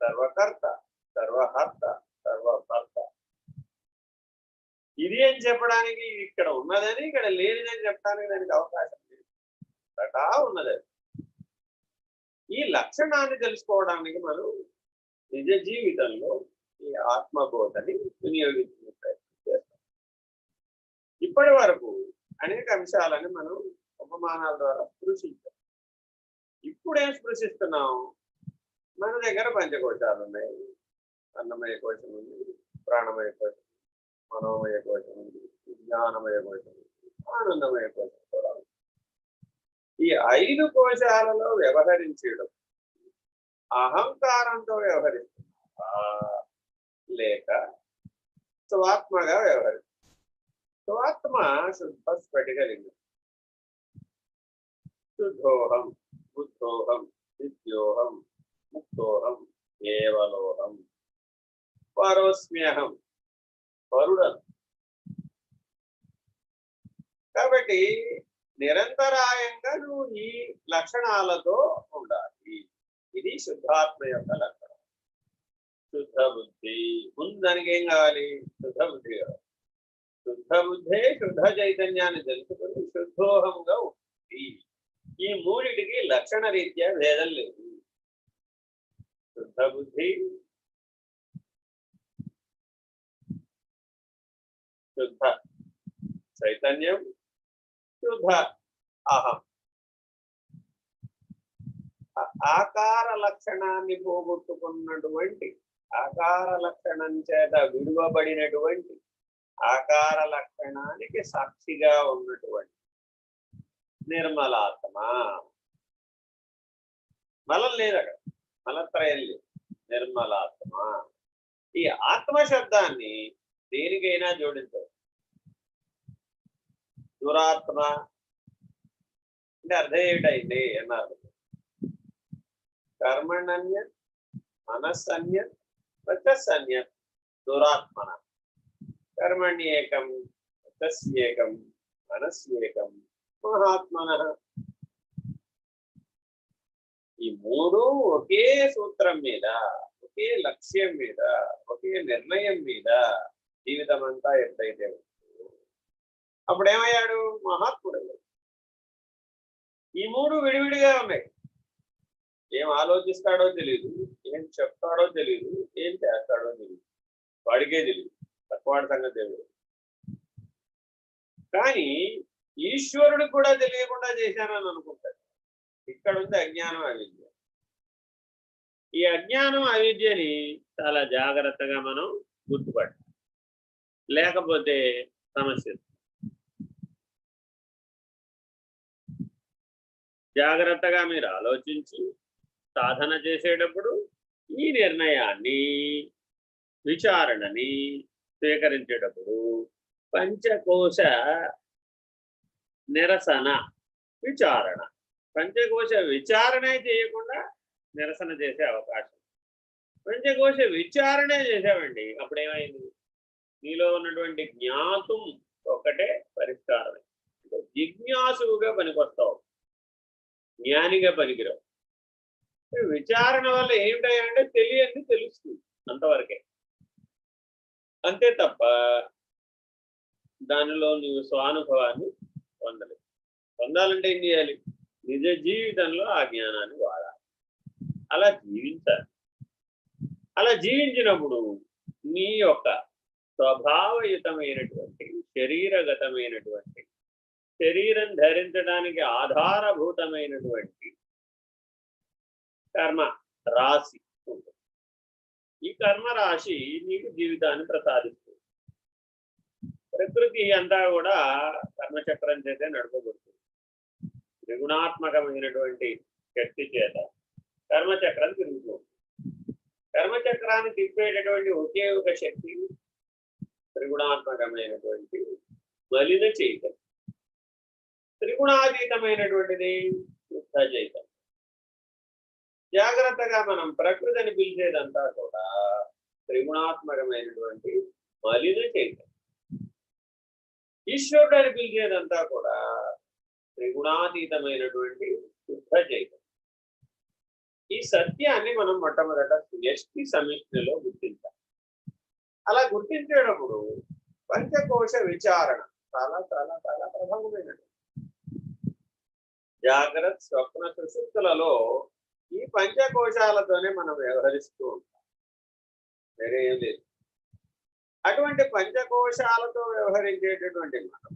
సర్వకర్త, సర్వహర్త, సర్వభర్త. ఇది అని చెప్పడానికి ఇక్కడ ఉన్నదని, ఇక్కడ లేనిదని చెప్పడానికి దానికి అవకాశం లేదు. అటా ఉన్నది. ఈ లక్షణాన్ని తెలుసుకోవడానికి మనం నిజ జీవితంలో ఈ ఆత్మబోధని వినియోగించిన ప్రయత్నం చేస్తాం. ఇప్పటి వరకు అనేక అంశాలని మనం ఉపమానాల ద్వారా స్పృశించాం. ఇప్పుడేం స్పృశిస్తున్నాం? మన దగ్గర పంచకోశాలు ఉన్నాయి. అన్నమయ కోశం ఉంది, ప్రాణమయ కోశం, మనోమయ కోశం ఉంది, జ్ఞానమయ కోశం ఉంది, ఆనందమయ కోశం కూడా ఉంది. ఈ 5 కోశాలలో వ్యవహరించడం అహంకారంతో వ్యవహరిస్తున్నా లేక స్వాత్మగా వ్యవహరిస్తుంది? స్వాత్మ శుద్ధ స్ఫటికలింగం. శుద్ధోహం, బుద్ధోహం, విద్యోహం, ముక్తోహం, కేవలోహం, పరోస్మ్యహం, పరుడను. కాబట్టి నిరంతరాయంగా నువ్వు ఈ లక్షణాలతో ఉండాలి. ఇది శుద్ధాత్మ యొక్క లక్షణం. శుద్ధ బుద్ధి. ముందు దానికి ఏం కావాలి? శుద్ధ బుద్ధి కావాలి. శుద్ధ బుద్ధే శుద్ధ చైతన్యాన్ని తెలుసుకుని శుద్ధోహంగా ఉంటుంది. ఈ మూడిటికి లక్షణ రీత్యా భేదం లేదు. శుద్ధ బుద్ధి, శుద్ధ చైతన్యం, శుద్ధ అహం. ఆకార లక్షణాన్ని పోగొట్టుకున్నటువంటి, ఆకార లక్షణం చేత విడువబడినటువంటి, ఆకార లక్షణానికి సాక్షిగా ఉన్నటువంటి నిర్మలాత్మ. మలం లేదు అక్కడ, మలత్రయం లేదు, నిర్మలాత్మ. ఈ ఆత్మ శబ్దాన్ని దేనికైనా జోడించవచ్చు. దురాత్మ అంటే అర్థం ఏమిటైంది అన్నారు? కర్మణ్య మనస్సన్య వచస్సన్య దురాత్మన. కర్మణ్యేకం, వచస్యేకం, మనస్యేకం, మహాత్మన. ఈ మూడు ఒకే సూత్రం మీద, ఒకే లక్ష్యం మీద, ఒకే నిర్ణయం మీద జీవితం అంతా ఎప్పుడైతే ఉంటుందో అప్పుడేమయ్యాడు? మహాత్ముడు. ఈ మూడు విడివిడిగా ఉన్నాయి. ఏం ఆలోచిస్తాడో తెలియదు, ఏం చెప్తాడో తెలియదు, ఏం చేస్తాడో తెలియదు. వాడికే తెలియదు, తక్కువాడి సంగతి తెలియదు. కానీ ఈశ్వరుడికి కూడా తెలియకుండా చేశానని అనుకుంటాడు. ఇక్కడ ఉంది అజ్ఞానం, అవిద్య. ఈ అజ్ఞానం అవిద్యని చాలా జాగ్రత్తగా మనం గుర్తుపట్టాలి, లేకపోతే సమస్య. జాగ్రత్తగా మీరు ఆలోచించి సాధన చేసేటప్పుడు ఈ నిర్ణయాన్ని, విచారణని స్వీకరించేటప్పుడు పంచకోశ నిరసన, విచారణ. పంచకోశ విచారణే చేయకుండా నిరసన చేసే అవకాశం. పంచకోశ విచారణే చేసామండి, అప్పుడేమైంది? నీలో ఉన్నటువంటి జ్ఞాతం ఒక్కటే పరిష్కారమే. జిజ్ఞాసుగా పనికొస్తావు, జ్ఞానిగా పనికిరావు. విచారణ వల్ల ఏమిటంటే తెలియంది తెలుస్తుంది, అంతవరకే. అంతే తప్ప దానిలో నువ్వు స్వానుభవాన్ని పొందలేవు. పొందాలంటే ఏం చేయాలి? నిజ జీవితంలో ఆ జ్ఞానాన్ని వాడాలి, అలా జీవించాలి. అలా జీవించినప్పుడు నీ యొక్క స్వభావయుతమైనటువంటి, శరీరగతమైనటువంటి, శరీరం ధరించడానికి ఆధారభూతమైనటువంటి కర్మ రాశి ఉంటుంది. ఈ కర్మ రాశి నీకు జీవితాన్ని ప్రసాదిస్తుంది. ప్రకృతి అంతా కూడా కర్మచక్రం చేతే నడపబడుతుంది. త్రిగుణాత్మకమైనటువంటి శక్తి చేత కర్మచక్రం తిరుగుతుంది. కర్మచక్రాన్ని తిప్పేటటువంటి ఒకే ఒక శక్తి త్రిగుణాత్మకమైనటువంటి మలిన చైతన్యం. త్రిగుణాతీతమైనటువంటిది శుద్ధ చైతన్యం. జాగ్రత్తగా మనం ప్రకృతిని పిలిచేదంతా కూడా త్రిగుణాత్మకమైనటువంటి మలిన చైతన్యం. ఈశ్వరుడు అని పిలిచేదంతా కూడా త్రిగుణాతీతమైనటువంటి శుద్ధ చైతన్యం. ఈ సత్యాన్ని మనం మొట్టమొదట వ్యష్టి సమిష్టిలో గుర్తించాలి. అలా గుర్తించేటప్పుడు పంచకోశ విచారణ చాలా చాలా చాలా ప్రభావమైనది. జాగ్రత్త, స్వప్న, సుషుప్తులలో ఈ పంచకోశాలతోనే మనం వ్యవహరిస్తూ ఉంటాం, వేరే ఏం లేదు. అటువంటి పంచకోశాలతో వ్యవహరించేటటువంటి మనం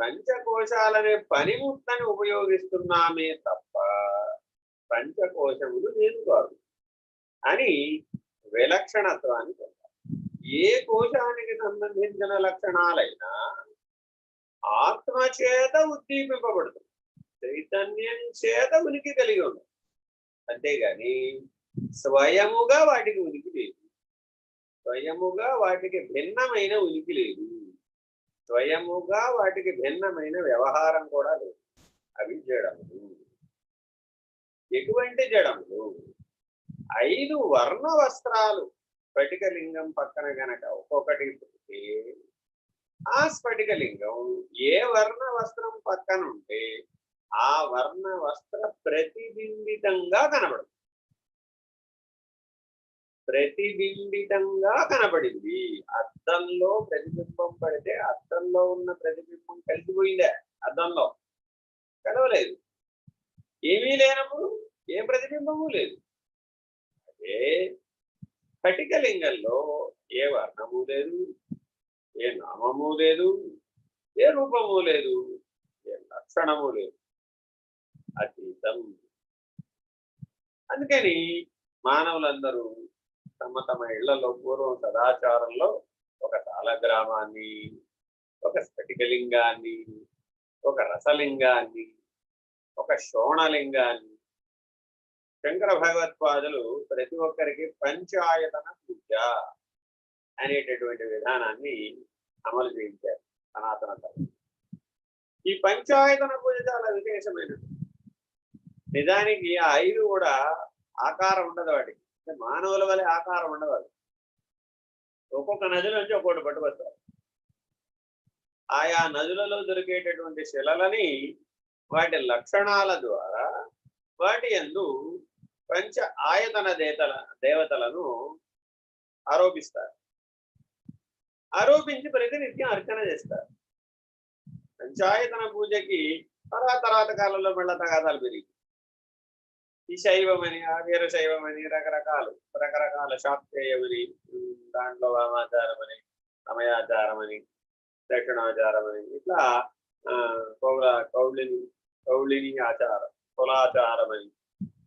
పంచకోశాలనే పనిముట్లను ఉపయోగిస్తున్నామే తప్ప పంచకోశములు నేను కాదు అని విలక్షణత్వాన్ని పొందాలి. ఏ కోశానికి సంబంధించిన లక్షణాలైనా ఆత్మచేత ఉద్దీపింపబడుతుంది, చైతన్యం చేత ఉనికి కలిగి ఉంది. అంతేగాని స్వయముగా వాటికి ఉనికి లేదు, స్వయముగా వాటికి భిన్నమైన ఉనికి లేదు, స్వయముగా వాటికి భిన్నమైన వ్యవహారం కూడా లేదు. అవి జడములు. ఎటువంటి జడములు? 5 వర్ణ వస్త్రాలు స్ఫటికలింగం పక్కన గనక ఒక్కొక్కటి పెడితే ఆ స్ఫటికలింగం ఏ వర్ణ వస్త్రం పక్కన ఉంటే ఆ వర్ణ వస్త్ర ప్రతిబింబితంగా కనబడుతుంది. ప్రతిబింబితంగా కనబడింది. అద్దంలో ప్రతిబింబం పడితే అద్దంలో ఉన్న ప్రతిబింబం కలిసిపోయిందే, అద్దంలో కలవలేదు. ఏమీ లేనప్పుడు ఏ ప్రతిబింబము లేదు. అదే స్ఫటికలింగంలో ఏ వర్ణము లేదు, ఏ నామము లేదు, ఏ రూపము లేదు, ఏ లక్షణము లేదు, అతీతం. అందుకని మానవులందరూ తమ తమ ఇళ్లలో పూర్వం సదాచారంలో ఒక తాళగ్రామాన్ని, ఒక స్ఫటికలింగాన్ని, ఒక రసలింగాన్ని, ఒక శోణలింగాన్ని, శంకర భగవత్పాదులు ప్రతి ఒక్కరికి పంచాయతన పూజ అనేటటువంటి విధానాన్ని అమలు చేయించారు సనాతన ధర్మం. ఈ పంచాయతన పూజ చాలా విశేషమైనది. నిజానికి ఆ 5 కూడా ఆకారం ఉండదు వాటికి, మానవుల వలె ఆకారం ఉండదు. ఒక్కొక్క నది నుంచి ఒక్కొక్కటి పట్టుకొస్తారు. ఆయా నదులలో దొరికేటటువంటి శిలలని వాటి లక్షణాల ద్వారా వాటి యందు పంచ ఆయతన దేవతలను ఆరోపిస్తారు. ఆరోపించి ప్రతినిత్యం అర్చన చేస్తారు. పంచాయతన పూజకి తర్వాత కాలంలో మళ్ళా తగాదాలు పెరిగి ఈ శైవమని, ఆ వీరశైవమని, రకరకాల శాక్తేయమని, దాంట్లో వామాచారమని, సమయాచారమని, దక్షిణాచారమని, ఇట్లా కౌళిని ఆచారం, కులాచారమని,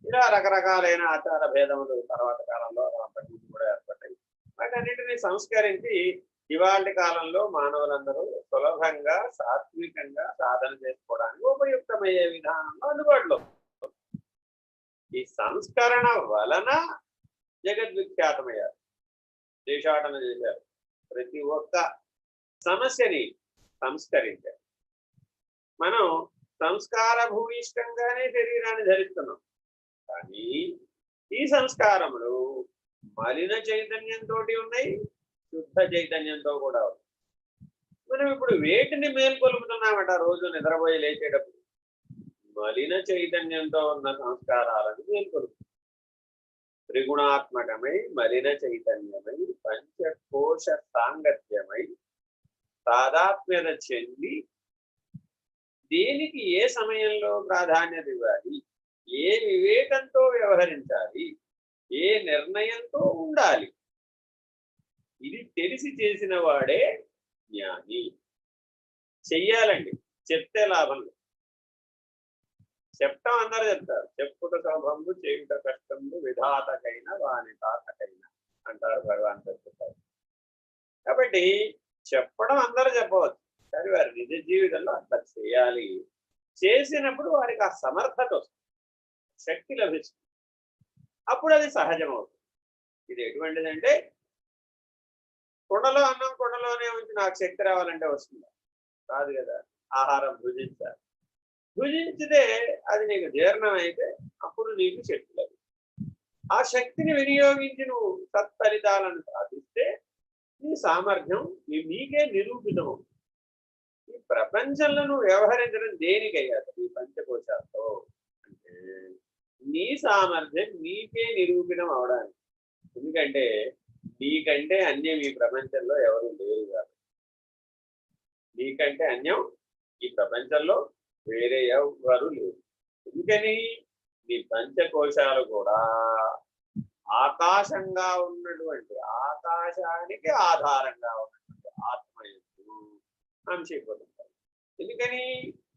ఇలా రకరకాలైన ఆచార భేదములు తర్వాత కాలంలో కూడా ఏర్పడ్డాయి. వాటన్నిటిని సంస్కరించి ఇవాళ కాలంలో మానవులందరూ సులభంగా సాత్వికంగా సాధన చేసుకోవడానికి ఉపయుక్తమయ్యే విధానంలో అందుబాటులో. ఈ సంస్కరణ వలన జగద్విఖ్యాతమయ్యారు, దేశాటన చేశారు, ప్రతి ఒక్క సమస్యని సంస్కరించారు. మనం సంస్కార భూయిష్టంగానే శరీరాన్ని ధరిస్తున్నాం, కానీ ఈ సంస్కారములు మలిన చైతన్యంతో ఉన్నాయి, శుద్ధ చైతన్యంతో కూడా ఉంది. మనం ఇప్పుడు వేటిని మేల్కొలుపుతున్నామట? రోజు నిద్రపోయి లేచేటప్పుడు మలిన చైతన్యంతో ఉన్న సంస్కారాలను మేల్కొలుపు. త్రిగుణాత్మకమై, మలిన చైతన్యమై, పంచకోశ సాంగత్యమై, తాదాత్మ్యత చెంది దేనికి ఏ సమయంలో ప్రాధాన్యత ఇవ్వాలి, ఏ వివేకంతో వ్యవహరించాలి, ఏ నిర్ణయంతో ఉండాలి, ఇది తెలిసి చేసిన వాడే జ్ఞాని. చెయ్యాలండి, చెప్తే లాభం లేదు. చెప్తాం అందరూ చెప్తారు, చెప్పుట శోభంబు చేయుట కష్టంబు విధాతకైన వాని తాతకైన అంటారు భగవాన్ చెప్తారు. కాబట్టి చెప్పడం అందరూ చెప్పవచ్చు, కానీ వారి నిజ జీవితంలో అట్లా చేయాలి. చేసినప్పుడు వారికి ఆ సమర్థత వస్తుంది, శక్తి లభిస్తుంది, అప్పుడు అది సహజం అవుతుంది. ఇది ఎటువంటిదంటే కుండలో అన్నం కుండలోనే ఉంచి నాకు శక్తి రావాలంటే వస్తుందా? కాదు కదా. ఆహారం భుజించాలి, భుజించితే అది నీకు జీర్ణం అయితే అప్పుడు నీకు శక్తి లభిస్తుంది. ఆ శక్తిని వినియోగించి నువ్వు సత్ఫలితాలను సాధిస్తే నీ సామర్థ్యం నీకే నిరూపితం. ఈ ప్రపంచంలో నువ్వు వ్యవహరించడం దేనికయ్యా? ఈ పంచకోశాలతో అంటే నీ సామర్థ్యం నీకే నిరూపితం అవడానికి. ఎందుకంటే నీకంటే అన్యం ఈ ప్రపంచంలో ఎవరు లేరు కాదు. నీకంటే అన్యం ఈ ప్రపంచంలో వేరే ఎవరు లేరు. ఎందుకని నీ పంచకోశాలు కూడా ఆకాశంగా ఉన్నటువంటి, ఆకాశానికి ఆధారంగా ఉన్నటువంటి ఆత్మయందు అంశీకృతం. ఎందుకని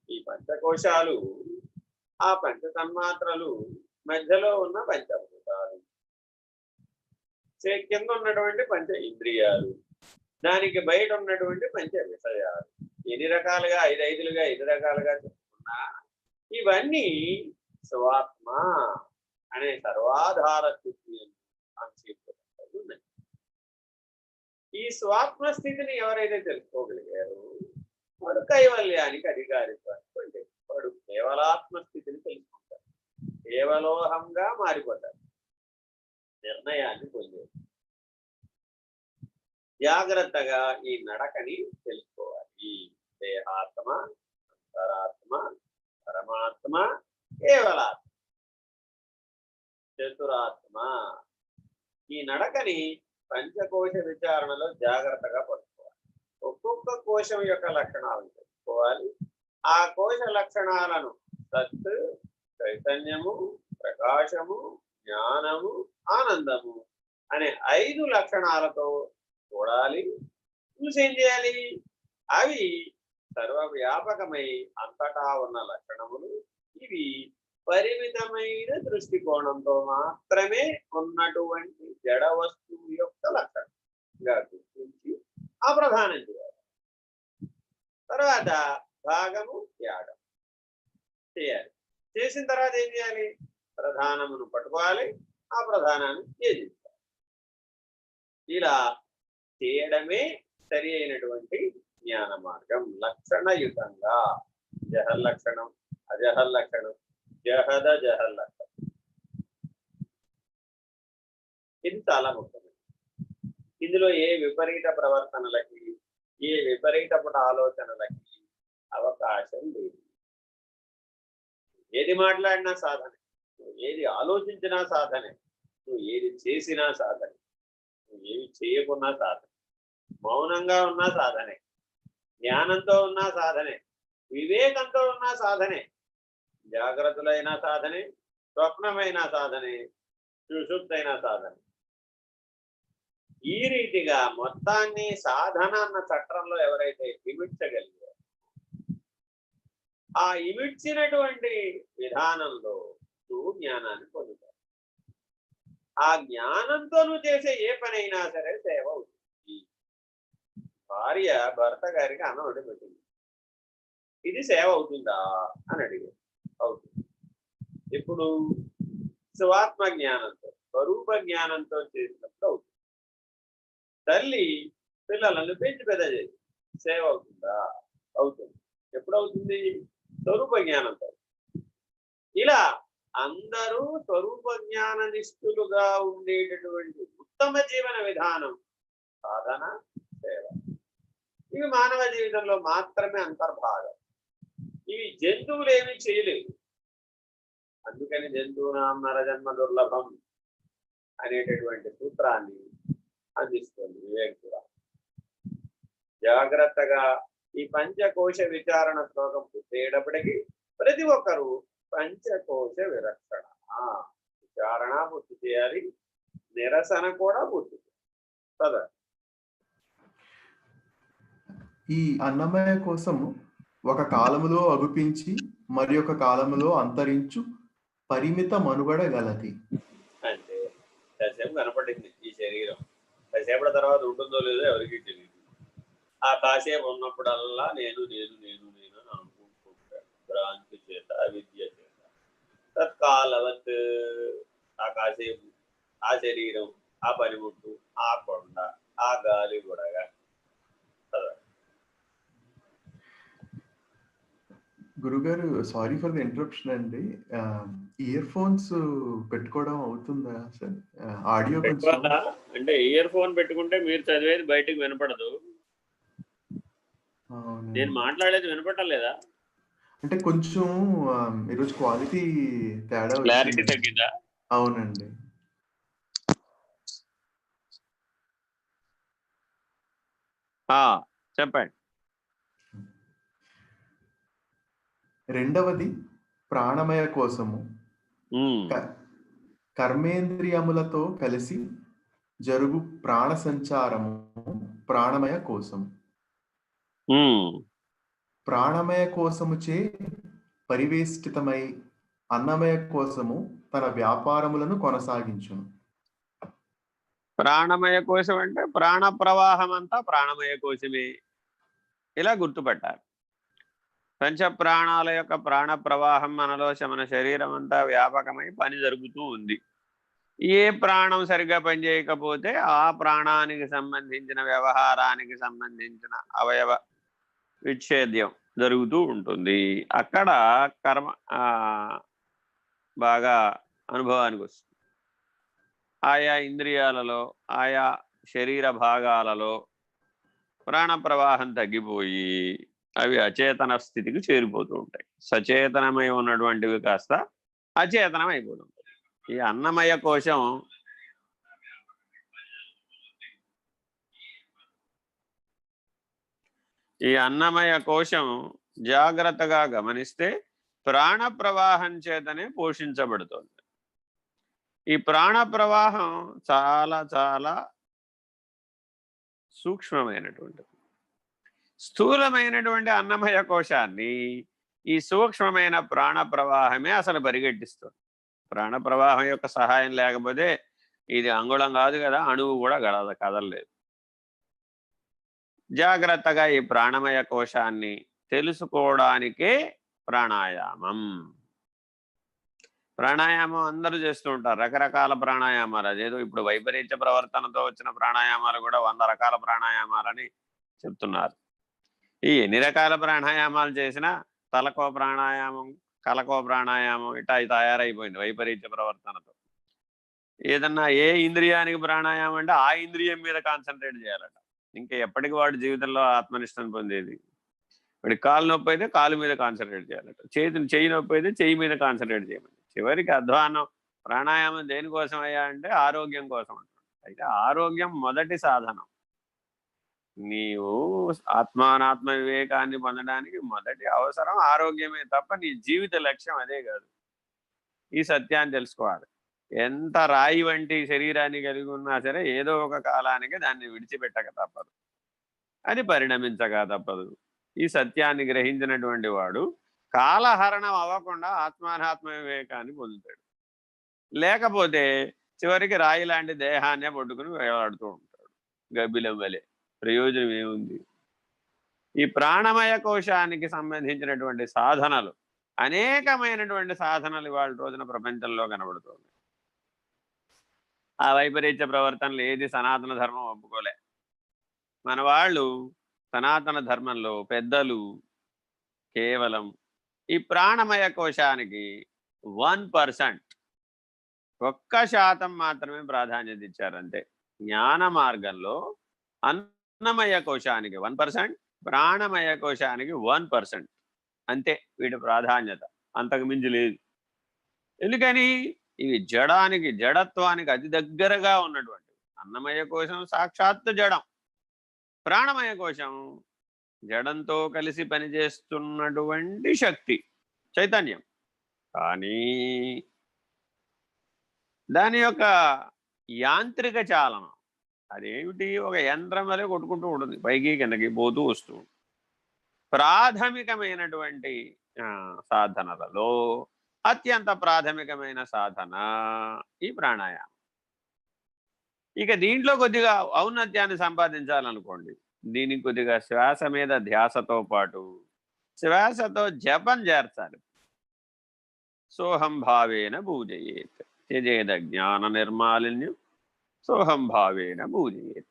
ఈ పంచకోశాలు, ఆ పంచ తన్మాత్రలు మధ్యలో ఉన్న పంచభూతాలు, కింద ఉన్నటువంటి పంచ ఇంద్రియాలు, దానికి బయట ఉన్నటువంటి పంచ విషయాలు. ఎన్ని రకాలుగా ఐదులుగా ఎన్ని రకాలుగా చెప్పుకున్నా ఇవన్నీ స్వాత్మ అనే సర్వాధార స్థితి అంశీకృతంగా ఉన్నాయి. ఈ స్వాత్మ స్థితిని ఎవరైతే తెలుసుకోగలిగారో వాడు కైవల్యానికి అధికారిత్వానికి పొందారు. వాడు కేవలాత్మ స్థితిని తెలుసుకుంటారు, కేవలోహంగా మారిపోతారు, నిర్ణయాన్ని పొందారు. జాగ్రత్తగా ఈ నడకని తెలుసుకోవాలి. దేహాత్మ, అంతరాత్మ, పరమాత్మ, కేవలాత్మ, చతురాత్మ. ఈ నడకని పంచకోశ విచారణలో జాగ్రత్తగా పట్టుకోవాలి. ఒక్కొక్క కోశం యొక్క లక్షణాలను తెలుసుకోవాలి. ఆ కోశ లక్షణాలను సత్, చైతన్యము, ప్రకాశము, జ్ఞానము, ఆనందము అనే 5 లక్షణాలతో చూడాలి. చూసి ఏం చేయాలి? అవి సర్వవ్యాపకమై అంతటా ఉన్న లక్షణములు. ఇవి పరిమితమైన దృష్టికోణంతో మాత్రమే ఉన్నటువంటి జడ వస్తువు యొక్క లక్షణంగా గుర్తించి అప్రధానం చేయాలి. తర్వాత భాగము త్యాగం చేయాలి. చేసిన తర్వాత ఏం చేయాలి? ప్రధానమును పట్టుకోవాలి, ఆ ప్రధానాన్ని త్యజించాలి. ఇలా చేయడమే సరి అయినటువంటి జ్ఞాన మార్గం. లక్షణయుతంగా జహల్లక్షణం, అజహల్లక్షణం, జహద జహల్లక్షణం, ఇది చాలా ముఖ్యమైనది. ఇందులో ఏ విపరీత ప్రవర్తనలకి, ఏ విపరీతపు ఆలోచనలకి అవకాశం లేదు. ఏది మాట్లాడినా సాధనే, నువ్వు ఏది ఆలోచించినా సాధనే, నువ్వు ఏది చేసినా సాధనే, నువ్వు ఏమి చేయకున్నా సాధనే, మౌనంగా ఉన్నా సాధనే, జ్ఞానంతో ఉన్నా సాధనే, వివేకంతో ఉన్నా సాధనే, జాగ్రత్తలైన సాధనే, స్వప్నమైన సాధనే, సుషుప్తైన సాధనే. ఈ రీతిగా మొత్తాన్ని సాధన అన్న చట్రంలో ఎవరైతే ఇమిడ్చగలిగారో, ఆ ఇమిడ్చినటువంటి విధానంలో నువ్వు జ్ఞానాన్ని పొందుతావు. ఆ జ్ఞానంతో నువ్వు చేసే ఏ పనైనా సరే సేవ అవుతుంది. భార్య భర్త గారికి అన్నం వండి పెట్టింది, ఇది సేవ అవుతుందా అని అడిగారు. అవుతుంది. ఇప్పుడు స్వాత్మ జ్ఞానంతో, స్వరూప జ్ఞానంతో చేసినప్పుడు అవుతుంది. తల్లి పిల్లలను పెంచి పెద్ద చేసి సేవ అవుతుందా? అవుతుంది. ఎప్పుడు అవుతుంది? స్వరూప జ్ఞానంతో. ఇలా అందరూ స్వరూప జ్ఞాన నిష్ఠులుగా ఉండేటటువంటి ఉత్తమ జీవన విధానం సాధన, సేవ. ఇవి మానవ జీవితంలో మాత్రమే అంతర్భాగం. ఇవి జంతువులు ఏమీ చేయలేవు. అందుకని జంతువునాం నరజన్మ దుర్లభం అనేటటువంటి సూత్రాన్ని అందిస్తుంది వివేకుడు. జాగ్రత్తగా ఈ పంచకోశ విచారణ శ్లోకం పూర్తయ్యేటప్పటికీ ప్రతి ఒక్కరూ పంచకోశ విరక్షణ విచారణ పూర్తి చేయాలి, నిరసన కూడా పూర్తి చేయాలి. ఈ అన్నమయ కోసము ఒక కాలములో అగుపించి మరి ఒక కాలములో అంతరించు పరిమిత మనుగడ గలది. అంటే కాసేపు కనపడింది ఈ శరీరం, కాసేపటి తర్వాత ఉంటుందో లేదో ఎవరికి తెలియదు. ఆ కాసేపు ఉన్నప్పుడల్లా నేను నేను నేను నేను అని అనుకుంటుంటాను, భ్రాంతి చేత, అవిద్య చేత. తత్కాలవత్ ఆ కాసేపు, ఆ శరీరం, ఆ పనిముట్టు, ఆ కొండ, ఆ గాలి గుడగా. గురుగారు, సారీ ఫర్ ది ఇంటరప్షన్ అండి. ఇయర్ ఫోన్స్ పెట్టుకోవడం అవుతుందా సార్? ఆడియో అంటే ఇయర్ ఫోన్ పెట్టుకుంటే మీరు చదివేది బయటకు వినపడదు. నేను మాట్లాడేది వినపడలేదా? అంటే కొంచెం ఈరోజు క్వాలిటీ తేడా క్లారిటీ వచ్చిందండి. తగ్గిందా? అవునండి. చెప్పండి. రెండవది ప్రాణమయ కోసము. క కర్మేంద్రియములతో కలిసి జరుగు ప్రాణ సంచారము ప్రాణమయ కోసము. ప్రాణమయ కోసముచే పరివేష్టితమై అన్నమయ కోసము తన వ్యాపారములను కొనసాగించును. ప్రాణమయ కోశం అంటే ప్రాణ ప్రవాహం అంతా ప్రాణమయ కోశమే. ఇలా గుర్తుపట్టాలి. పంచ ప్రాణాల యొక్క ప్రాణ ప్రవాహం మనలో మన శరీరం అంతా వ్యాపకమై పని జరుగుతూ ఉంది. ఏ ప్రాణం సరిగ్గా పనిచేయకపోతే ఆ ప్రాణానికి సంబంధించిన వ్యవహారానికి సంబంధించిన అవయవ విచ్ఛేద్యం జరుగుతూ ఉంటుంది. అక్కడ కర్మ బాగా అనుభవానికి వస్తుంది. ఆయా ఇంద్రియాలలో ఆయా శరీర భాగాలలో ప్రాణ ప్రవాహం తగ్గిపోయి అవి అచేతన స్థితికి చేరిపోతూ ఉంటాయి. సచేతనమై ఉన్నటువంటివి కాస్త అచేతనం అయిపోతుంటాయి. ఈ అన్నమయ కోశం జాగ్రత్తగా గమనిస్తే ప్రాణ ప్రవాహం చేతనే పోషించబడుతుంది. ఈ ప్రాణ ప్రవాహం చాలా చాలా సూక్ష్మమైనటువంటిది. స్థూలమైనటువంటి అన్నమయ కోశాన్ని ఈ సూక్ష్మమైన ప్రాణ ప్రవాహమే అసలు పరిగెట్టిస్తుంది. ప్రాణ ప్రవాహం యొక్క సహాయం లేకపోతే ఇది అంగుళం కాదు కదా, అణువు కూడా కదలలేదు. జాగ్రత్తగా ఈ ప్రాణమయ కోశాన్ని తెలుసుకోవడానికే ప్రాణాయామం. ప్రాణాయామం అందరూ చేస్తూ ఉంటారు, రకరకాల ప్రాణాయామాలు. అదేదో ఇప్పుడు వైపరీత్య ప్రవర్తనతో వచ్చిన ప్రాణాయామాలు కూడా 100 రకాల ప్రాణాయామాలని చెప్తున్నారు. ఈ ఎన్ని రకాల ప్రాణాయామాలు చేసినా తలకో ప్రాణాయామం, కలకో ప్రాణాయామం ఇట్లా తయారైపోయింది వైపరీత్య ప్రవర్తనతో. ఏదన్నా ఏ ఇంద్రియానికి ప్రాణాయామం అంటే ఆ ఇంద్రియం మీద కాన్సన్ట్రేట్ చేయాలట. ఇంకా ఎప్పటికి వాడు జీవితంలో ఆత్మనిష్టం పొందేది? వాడి కాలు నొప్పి అయితే కాలు మీద కాన్సన్ట్రేట్ చేయాలట, చెయ్యి నొప్పి అయితే చెయ్యి మీద కాన్సన్ట్రేట్ చేయమని. చివరికి అధ్వానం. ప్రాణాయామం దేనికోసం అయ్యా అంటే ఆరోగ్యం కోసం అంటారు. అయితే ఆరోగ్యం మొదటి సాధనం. నీవు ఆత్మానాత్మ వివేకాన్ని పొందడానికి మొదటి అవసరం ఆరోగ్యమే తప్ప నీ జీవిత లక్ష్యం అదే కాదు. ఈ సత్యాన్ని తెలుసుకోవాలి. ఎంత రాయి వంటి శరీరాన్ని కలిగి ఉన్నా సరే ఏదో ఒక కాలానికి దాన్ని విడిచిపెట్టక తప్పదు, అది పరిణమించక తప్పదు. ఈ సత్యాన్ని గ్రహించినటువంటి వాడు కాలహరణం అవ్వకుండా ఆత్మానాత్మ వివేకాన్ని పొందుతాడు. లేకపోతే చివరికి రాయి లాంటి దేహాన్నే పట్టుకుని వేలాడుతూ ఉంటాడు గబ్బిలం వలె. ప్రయోజనం ఏముంది? ఈ ప్రాణమయ కోశానికి సంబంధించినటువంటి సాధనలు, అనేకమైనటువంటి సాధనలు ఇవాళ రోజున ప్రపంచంలో కనబడుతుంది. ఆ వైపరీత్య ప్రవర్తనలు ఏది సనాతన ధర్మం ఒప్పుకోలే. మన వాళ్ళు సనాతన ధర్మంలో పెద్దలు కేవలం ఈ ప్రాణమయ కోశానికి 1%, 1% మాత్రమే ప్రాధాన్యత ఇచ్చారంతే. జ్ఞాన మార్గంలో అన్నమయ కోశానికి 1%, ప్రాణమయ కోశానికి 1%, అంతే వీటి ప్రాధాన్యత. అంతకు మించి లేదు. ఎందుకని? ఇవి జడత్వానికి అతి దగ్గరగా ఉన్నటువంటి అన్నమయ కోశం సాక్షాత్తు జడం, ప్రాణమయ కోశం జడంతో కలిసి పనిచేస్తున్నటువంటి శక్తి, చైతన్యం. కానీ దాని యొక్క యాంత్రిక చాలనం అదేమిటి? ఒక యంత్రం వలె కొట్టుకుంటూ ఉంటుంది, పైకి కిందకి పోతూ వస్తూ. ప్రాథమికమైనటువంటి సాధనలలో అత్యంత ప్రాథమికమైన సాధన ఈ ప్రాణాయామం. ఇక దీంట్లో కొద్దిగా ఔన్నత్యాన్ని సంపాదించాలనుకోండి, దీనికి కొద్దిగా శ్వాస మీద ధ్యాసతో పాటు శ్వాసతో జపం చేర్చాలి. సోహం భావేన పూజయేత్ త్యజేద జ్ఞాన నిర్మాలిన్యం సోహం భావేన పూజయేత్.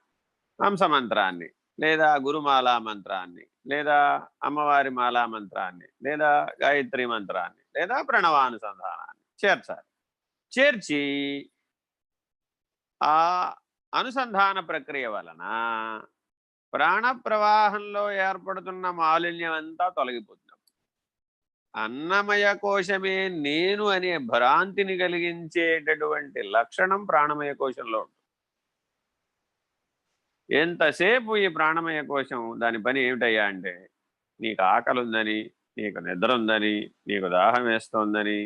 హంసమంత్రాన్ని లేదా గురుమాలా మంత్రాన్ని లేదా అమ్మవారి మాలా మంత్రాన్ని లేదా గాయత్రి మంత్రాన్ని లేదా ప్రణవానుసంధానాన్ని చేర్చాలి. చేర్చి ఆ అనుసంధాన ప్రక్రియ వలన ప్రాణ ప్రవాహంలో ఏర్పడుతున్న మాలిన్యం అంతా తొలగిపోతుంది. అన్నమయ కోశమే నేను అనే భ్రాంతిని కలిగించేటటువంటి లక్షణం ప్రాణమయ కోశంలో ఉంటుంది. ఎంతసేపు ఈ ప్రాణమయ కోశం దాని పని ఏమిటయ్యా అంటే, నీకు ఆకలి ఉందని, నీకు నిద్ర ఉందని, నీకు దాహం వేస్తోందని,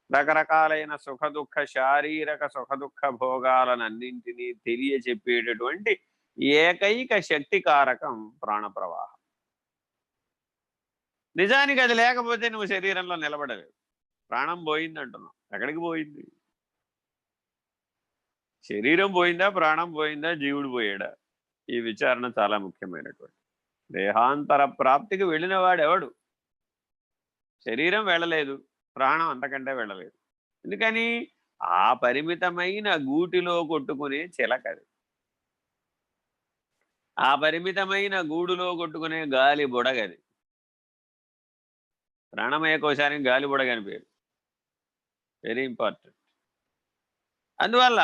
రకరకాలైన సుఖదుఖ శారీరక సుఖదుఖ భోగాలనన్నింటినీ తెలియచెప్పేటటువంటి ఏకైక శక్తి కారకం ప్రాణప్రవాహం. నిజానికి అది లేకపోతే నువ్వు శరీరంలో నిలబడలేవు. ప్రాణం పోయింది అంటున్నావు, ఎక్కడికి పోయింది? శరీరం పోయిందా, ప్రాణం పోయిందా, జీవుడు పోయాడా? ఈ విచారణ చాలా ముఖ్యమైనటువంటి. దేహాంతర ప్రాప్తికి వెళ్ళిన వాడెవడు? శరీరం వెళ్ళలేదు, ప్రాణం అంతకంటే వెళ్ళలేదు. ఎందుకని? ఆ పరిమితమైన గూటిలో కొట్టుకునే చిలకది, ఆ పరిమితమైన గూడులో కొట్టుకునే గాలి బుడగది. ప్రాణమయ కోశానికి గాలి బుడగని పేరు. Very important. అందువల్ల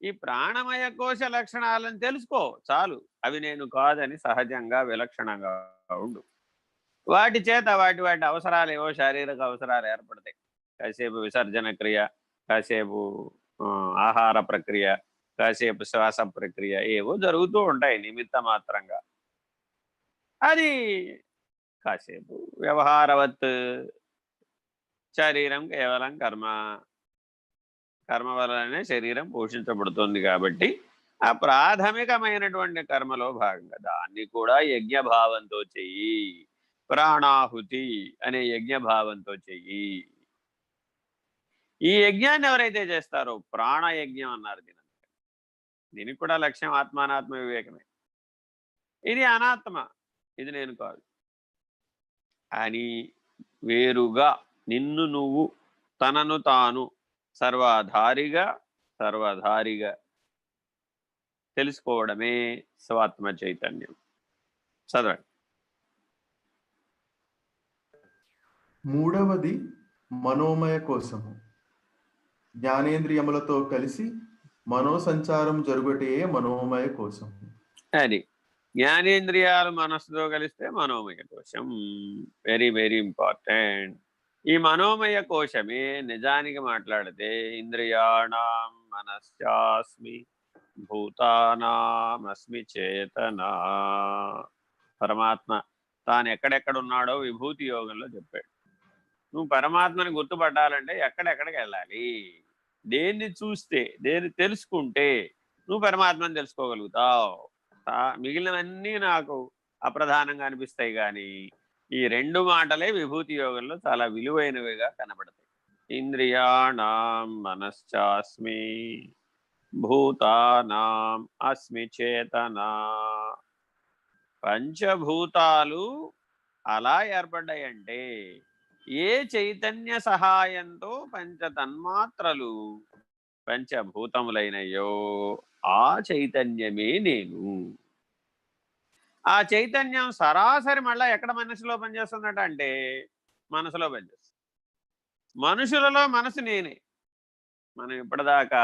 ఈ ప్రాణమయ కోశ లక్షణాలను తెలుసుకో చాలు. అవి నేను కాదని సహజంగా విలక్షణంగా ఉండు. వాటి చేత వాటి వాటి అవసరాలు ఏవో శారీరక అవసరాలు ఏర్పడతాయి. కాసేపు విసర్జన క్రియ, కాసేపు ఆహార ప్రక్రియ, కాసేపు శ్వాస ప్రక్రియ ఏవో జరుగుతూ ఉంటాయి నిమిత్త మాత్రంగా. అది కాసేపు వ్యవహారవత్. శరీరం కేవలం కర్మ వలనే శరీరం పోషించబడుతుంది కాబట్టి ఆ ప్రాథమికమైనటువంటి కర్మలో భాగంగా దాన్ని కూడా యజ్ఞభావంతో చెయ్యి. ప్రాణాహుతి అనే యజ్ఞభావంతో చెయ్యి. ఈ యజ్ఞాన్ని ఎవరైతే చేస్తారో ప్రాణయజ్ఞం అన్నారు దీనికి కూడా లక్ష్యం ఆత్మానాత్మ వివేకమే. ఇది అనాత్మ, ఇది నేను కాదు అని వేరుగా నిన్ను నువ్వు తనను తాను సర్వాధారిగా తెలుసుకోవడమే స్వాత్మ చైతన్యం. చదవండి. మూడవది మనోమయ కోశము. జ్ఞానేంద్రియములతో కలిసి మనోసంచారం జరుగుటే మనోమయ కోశం. అది జ్ఞానేంద్రియాలు మనస్సుతో కలిస్తే మనోమయ కోశం. Very very important. ఈ మనోమయ కోశమే నిజానికి మాట్లాడితే ఇంద్రియాణం మనశ్చాస్మి భూతానామస్మి చేతన. పరమాత్మ తాను ఎక్కడెక్కడున్నాడో విభూతి యోగంలో చెప్పాడు. నువ్వు పరమాత్మని గుర్తుపట్టాలంటే ఎక్కడెక్కడికి వెళ్ళాలి, దేన్ని చూస్తే, దేన్ని తెలుసుకుంటే నువ్వు పరమాత్మని తెలుసుకోగలుగుతావు. మిగిలినవన్నీ నాకు అప్రధానంగా అనిపిస్తాయి, కానీ ఈ రెండు మాటలే విభూతి యోగంలో చాలా విలువైనవిగా కనబడతాయి. ఇంద్రియాణం మనశ్చాస్మి భూతానాం అస్మి చేతన. పంచభూతాలు అలా ఏర్పడ్డాయంటే ఏ చైతన్య సహాయంతో పంచతన్మాత్రలు పంచభూతములైనయో ఆ చైతన్యమే నేను. ఆ చైతన్యం సరాసరి మళ్ళా ఎక్కడ మనసులో పనిచేస్తుందట అంటే మనసులో పనిచేస్తుంది. మనుషులలో మనసు నేనే. మనం ఇప్పటిదాకా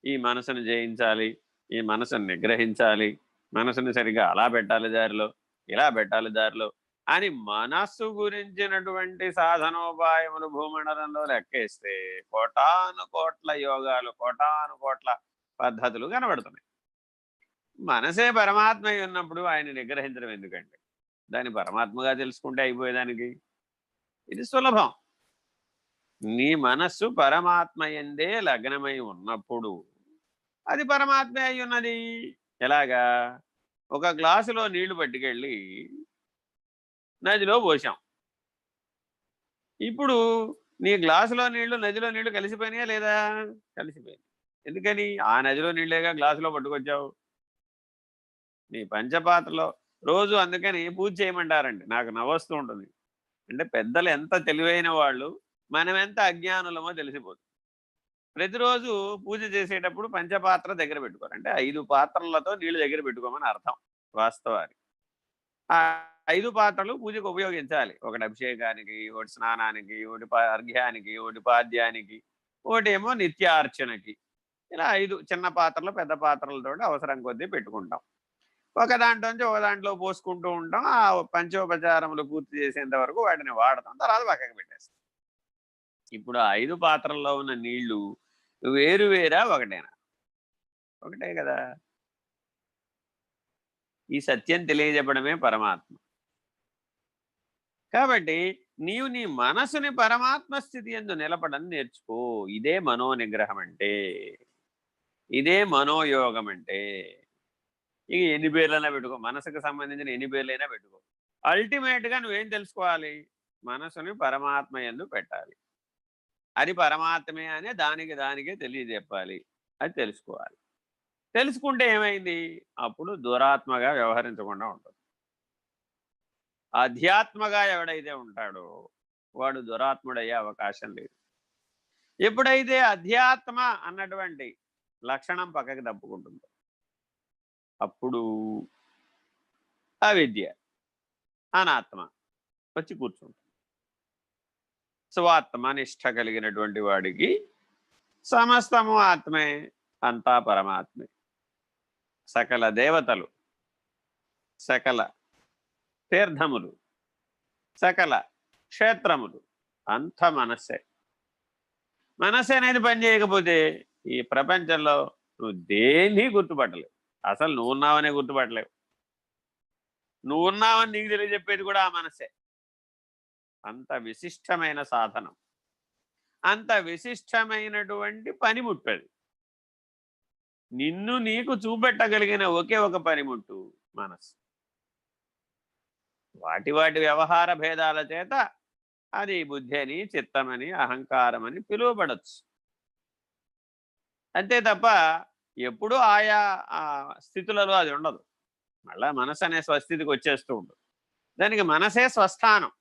ఈ మనసును జయించాలి, ఈ మనసును నిగ్రహించాలి, మనసుని సరిగా అలా పెట్టాలి దారిలో, ఇలా పెట్టాలి దారిలో అని మనస్సు గురించినటువంటి సాధనోపాయములు భూమండలంలో లెక్కేస్తే కోటాను కోట్ల యోగాలు, కోటాను కోట్ల పద్ధతులు కనబడుతున్నాయి. మనసే పరమాత్మ ఉన్నప్పుడు ఆయన నిగ్రహించడం ఎందుకండి? దాన్ని పరమాత్మగా తెలుసుకుంటే అయిపోయేదానికి. ఇది సులభం. నీ మనస్సు పరమాత్మ యందే లగ్నమై ఉన్నప్పుడు అది పరమాత్మ అయి ఉన్నది. ఎలాగా? ఒక గ్లాసులో నీళ్లు పట్టుకెళ్ళి నదిలో పోసాం. ఇప్పుడు నీ గ్లాసులో నీళ్లు నదిలో నీళ్లు కలిసిపోయినాయా లేదా? కలిసిపోయింది. ఎందుకని? ఆ నదిలో నీళ్ళేగా గ్లాసులో పట్టుకొచ్చావు. నీ పంచపాత్రలో రోజు అందుకని పూజ చేయమంటారండి. నాకు నవ్వొస్తూ ఉంటుంది. అంటే పెద్దలు ఎంత తెలివైన వాళ్ళు, మనం ఎంత అజ్ఞానులమో తెలిసిపోతుంది. ప్రతిరోజు పూజ చేసేటప్పుడు పంచపాత్ర దగ్గర పెట్టుకోరు. అంటే 5 పాత్రలతో నీళ్లు దగ్గర పెట్టుకోమని అర్థం వాస్తవానికి. ఆ 5 పాత్రలు పూజకు ఉపయోగించాలి. ఒకటి అభిషేకానికి, ఒకటి స్నానానికి, ఒకటి అర్ఘ్యానికి, ఒకటి పాద్యానికి, ఒకటేమో నిత్యార్చనకి. ఇలా 5 చిన్న పాత్రలు పెద్ద పాత్రలతో అవసరం కొద్దీ పెట్టుకుంటాం. ఒక దాంట్లోంచి ఒక దాంట్లో పోసుకుంటూ ఉంటాం. ఆ పంచోపచారములు పూర్తి చేసేంత వరకు వాటిని వాడతాం, తర్వాత పక్కకు పెట్టేస్తాం. ఇప్పుడు ఆ 5 పాత్రల్లో ఉన్న నీళ్లు వేరు వేరా ఒకటేనా? ఒకటే కదా. ఈ సత్యం తెలియజెప్పడమే పరమాత్మ. కాబట్టి నీవు నీ మనసుని పరమాత్మ స్థితి యందు నిలపడం నేర్చుకో. ఇదే మనోనిగ్రహం అంటే, ఇదే మనోయోగం అంటే. ఇక ఎన్ని పేర్లైనా పెట్టుకో, మనసుకు సంబంధించిన ఎన్ని పేర్లైనా పెట్టుకో. అల్టిమేట్గా నువ్వేం తెలుసుకోవాలి? మనసుని పరమాత్మ యందు పెట్టాలి. అది పరమాత్మే అనే దానికే తెలియజెప్పాలి. అది తెలుసుకోవాలి. తెలుసుకుంటే ఏమైంది? అప్పుడు దురాత్మగా వ్యవహరించకుండా ఉంటుంది. అధ్యాత్మగా ఎవడైతే ఉంటాడో వాడు దురాత్ముడయ్యే అవకాశం లేదు. ఎప్పుడైతే అధ్యాత్మ అన్నటువంటి లక్షణం పక్కకి తప్పుకుంటుందో అప్పుడు అవిద్య, అనాత్మ వచ్చి కూర్చుంటుంది. స్వాత్మ నిష్ఠ కలిగినటువంటి వాడికి సమస్తము ఆత్మే, అంతా పరమాత్మే. సకల దేవతలు, సకల తీర్థములు, సకల క్షేత్రములు అంత మనస్సే. మనస్సు అనేది పని చేయకపోతే ఈ ప్రపంచంలో నువ్వు దేన్ని గుర్తుపట్టలేవు. అసలు నువ్వు ఉన్నావనే గుర్తుపట్టలేవు. నువ్వు ఉన్నావని నీకు తెలియజెప్పేది కూడా ఆ మనస్సే. అంత విశిష్టమైన సాధనం, అంత విశిష్టమైనటువంటి పనిముట్టది. నిన్ను నీకు చూపెట్టగలిగిన ఒకే ఒక పనిముట్టు మనస్సు. వాటి వాటి వ్యవహార భేదాల చేత అది బుద్ధి అని, చిత్తమని, అహంకారమని పిలువబడచ్చు. అంతే తప్ప ఎప్పుడూ ఆయా స్థితులలో అది ఉండదు. మళ్ళా మనసు అనే స్వస్థితికి వచ్చేస్తూ ఉంటుంది. దానికి మనసే స్వస్థానం.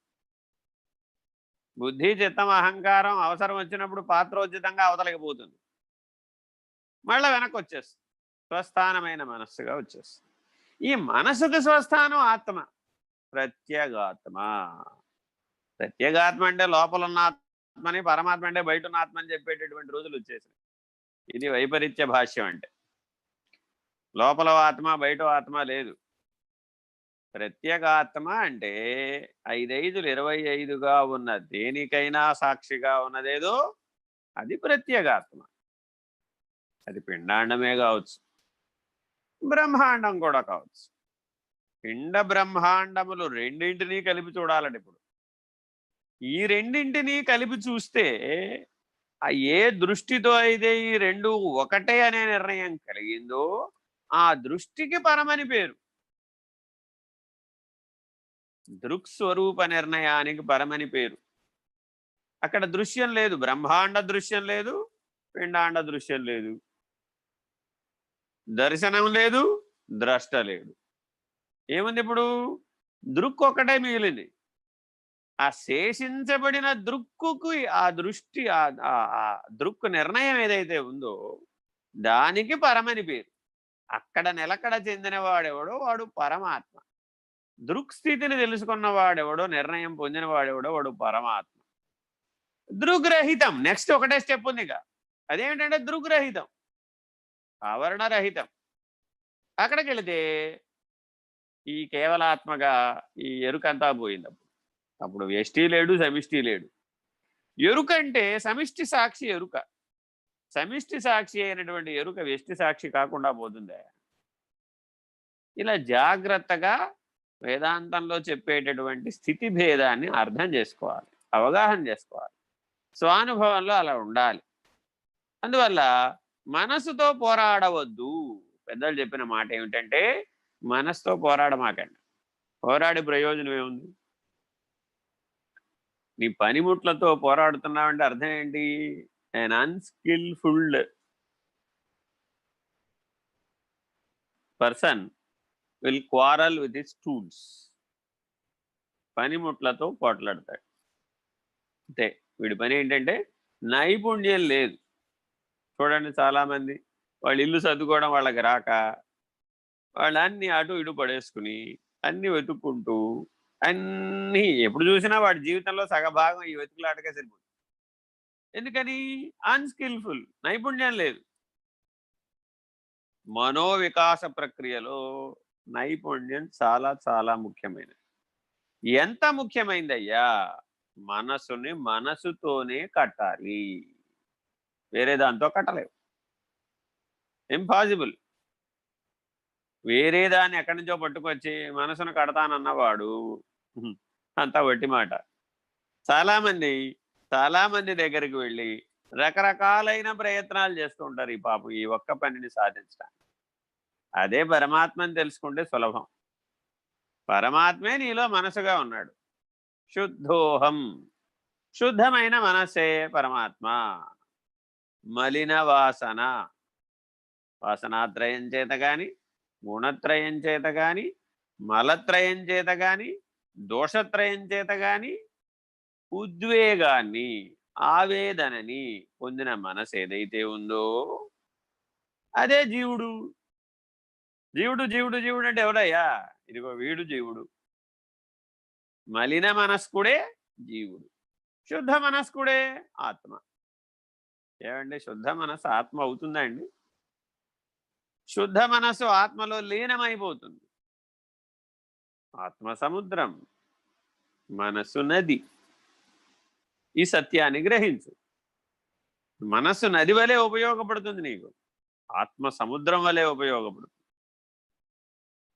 బుద్ధి, చిత్తం, అహంకారం అవసరం వచ్చినప్పుడు పాత్రోచితంగా అవతలకపోతుంది, మళ్ళీ వెనక్కి వచ్చేస్తుంది, స్వస్థానమైన మనస్సుగా వచ్చేస్తుంది. ఈ మనసుకు స్వస్థానం ఆత్మ, ప్రత్యేగాత్మ. ప్రత్యేగాత్మ అంటే లోపల ఉన్న ఆత్మని, పరమాత్మ అంటే బయట ఉన్న ఆత్మని చెప్పేటటువంటి రోజులు వచ్చేసాయి. ఇది వైపరీత్య భాష్యం. అంటే లోపల ఆత్మ బయట ఆత్మ లేదు. ప్రత్యేగాత్మ అంటే 5 25గా ఉన్న దేనికైనా సాక్షిగా ఉన్నదేదో అది ప్రత్యేగాత్మ. అది పిండాండమే కావచ్చు, బ్రహ్మాండం కూడా కావచ్చు. పిండ బ్రహ్మాండములు రెండింటినీ కలిపి చూడాలండి. ఇప్పుడు ఈ రెండింటినీ కలిపి చూస్తే ఏ దృష్టితో అయితే ఈ రెండు ఒకటే అనే నిర్ణయం కలిగిందో ఆ దృష్టికి పరమని పేరు. దృక్స్వరూప నిర్ణయానికి పరమని పేరు. అక్కడ దృశ్యం లేదు, బ్రహ్మాండ దృశ్యం లేదు, పిండాండ దృశ్యం లేదు, దర్శనం లేదు, ద్రష్ట లేడు. ఏముంది ఇప్పుడు? దృక్ ఒకటే మిగిలింది. ఆ శేషించబడిన దృక్కుకి ఆ దృష్టి, ఆ దృక్కు నిర్ణయం ఏదైతే ఉందో దానికి పరమని పేరు. అక్కడ నిలకడ చెందిన వాడెవడో వాడు పరమాత్మ. దృక్ స్థితిని తెలుసుకున్న వాడెవడో, నిర్ణయం పొందిన వాడెవడో వాడు పరమాత్మ. దృగ్రహితం నెక్స్ట్ ఒకటే స్టెప్ ఉంది. ఇక అదేమిటంటే దృగ్రహితం, ఆవరణరహితం. అక్కడికి వెళితే ఈ కేవలాత్మగా ఈ ఎరుకంతా పోయింది. అప్పుడు వ్యష్టి లేడు, సమిష్టి లేడు. ఎరుకంటే సమిష్టి సాక్షి ఎరుక. సమిష్టి సాక్షి అయినటువంటి ఎరుక వ్యష్టి సాక్షి కాకుండా పోతుందా? ఇలా జాగ్రత్తగా వేదాంతంలో చెప్పేటటువంటి స్థితి భేదాన్ని అర్థం చేసుకోవాలి, అవగాహన చేసుకోవాలి. స్వానుభవంలో అలా ఉండాలి. అందువల్ల మనసుతో పోరాడవద్దు. పెద్దలు చెప్పిన మాట ఏమిటంటే మనసుతో పోరాడమాకండి. పోరాడే ప్రయోజనం ఏముంది? నీ పనిముట్లతో పోరాడుతున్నావంటే అర్థం ఏంటి? an unskillful person will quarrel with his tools. పనిముట్లతో పోట్లాడతాడు అంతే. వీడి పని ఏంటంటే నైపుణ్యం లేదు. చూడండి, చాలామంది వాళ్ళు ఇల్లు సర్దుకోవడం వాళ్ళకి రాక వాళ్ళు అన్నీ అటు ఇటు పడేసుకుని అన్నీ వెతుక్కుంటూ అన్నీ ఎప్పుడు చూసినా వాడి జీవితంలో సగభాగం ఈ వెతుకులాటకే సరిపోతుంది. ఎందుకని? అన్స్కిల్ఫుల్, నైపుణ్యం లేదు. మనోవికాస ప్రక్రియలో నైపుణ్యం చాలా చాలా ముఖ్యమైనది. ఎంత ముఖ్యమైందయ్యా? మనసుని మనసుతోనే కట్టాలి, వేరే దాంతో కట్టలేవు. ఇంపాసిబుల్. వేరే దాన్ని ఎక్కడి నుంచో పట్టుకొచ్చి మనసును కడతానన్నవాడు అంతా వట్టి మాట. చాలామంది దగ్గరికి వెళ్ళి రకరకాలైన ప్రయత్నాలు చేస్తూ ఉంటారు ఈ పాపం ఈ ఒక్క పనిని సాధించడానికి. అదే పరమాత్మని తెలుసుకుంటే సులభం. పరమాత్మే నీలో మనసుగా ఉన్నాడు. శుద్ధోహం, శుద్ధమైన మనస్సే పరమాత్మ. మలిన వాసనాత్రయం చేత గాని, గుణత్రయం చేత గాని, మలత్రయం చేత గాని, దోషత్రయం చేత గాని ఉద్వేగాన్ని, ఆవేదనని పొందిన మనసు ఏదైతే ఉందో అదే జీవుడు. జీవుడు జీవుడు జీవుడు అంటే ఎవడయ్యా? ఇదిగో వీడు జీవుడు. మలిన మనస్కుడే జీవుడు, శుద్ధ మనస్కుడే ఆత్మ. ఏమండి, శుద్ధ మనస్సు ఆత్మ అవుతుందా అండి? శుద్ధ మనస్సు ఆత్మలో లీనమైపోతుంది. ఆత్మ సముద్రం, మనస్సు నది. ఈ సత్యాన్ని గ్రహించు. మనస్సు నది వలె ఉపయోగపడుతుంది నీకు, ఆత్మ సముద్రం వలె ఉపయోగపడుతుంది.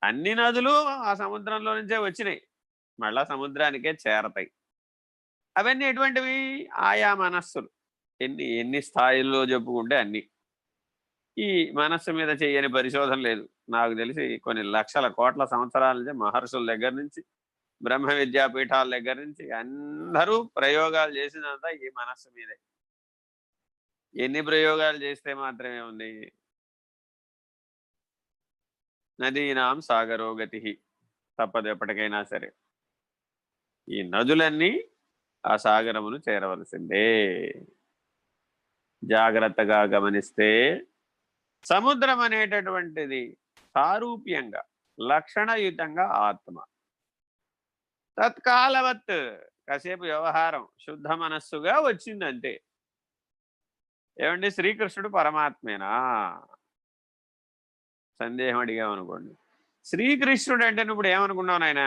అన్ని నదులు ఆ సముద్రంలో నుంచే వచ్చినాయి, మళ్ళా సముద్రానికే చేరతాయి. అవన్నీ ఎటువంటివి? ఆయా మనస్సులు. ఎన్ని స్థాయిల్లో చెప్పుకుంటే అన్ని. ఈ మనస్సు మీద చేయని పరిశోధన లేదు. నాకు తెలిసి కొన్ని లక్షల కోట్ల సంవత్సరాల నుంచి మహర్షుల దగ్గర నుంచి, బ్రహ్మ విద్యాపీఠాల దగ్గర నుంచి అందరూ ప్రయోగాలు చేసినంతా ఈ మనస్సు మీదే. ఎన్ని ప్రయోగాలు చేస్తే మాత్రమే ఉంది? నదీనాం సాగరో గతి, తప్పదు ఎప్పటికైనా సరే. ఈ నదులన్నీ ఆ సాగరమును చేరవలసిందే. జాగ్రత్తగా గమనిస్తే సముద్రం అనేటటువంటిది సారూప్యంగా, లక్షణయుతంగా ఆత్మ. తత్కాలవత్ కాసేపు వ్యవహారం శుద్ధ మనస్సుగా వచ్చిందంతే. ఏమండి, శ్రీకృష్ణుడు పరమాత్మేనా? సందేహం అడిగామనుకోండి. శ్రీకృష్ణుడు అంటే నువ్వు ఇప్పుడు ఏమనుకున్నావు నాయన?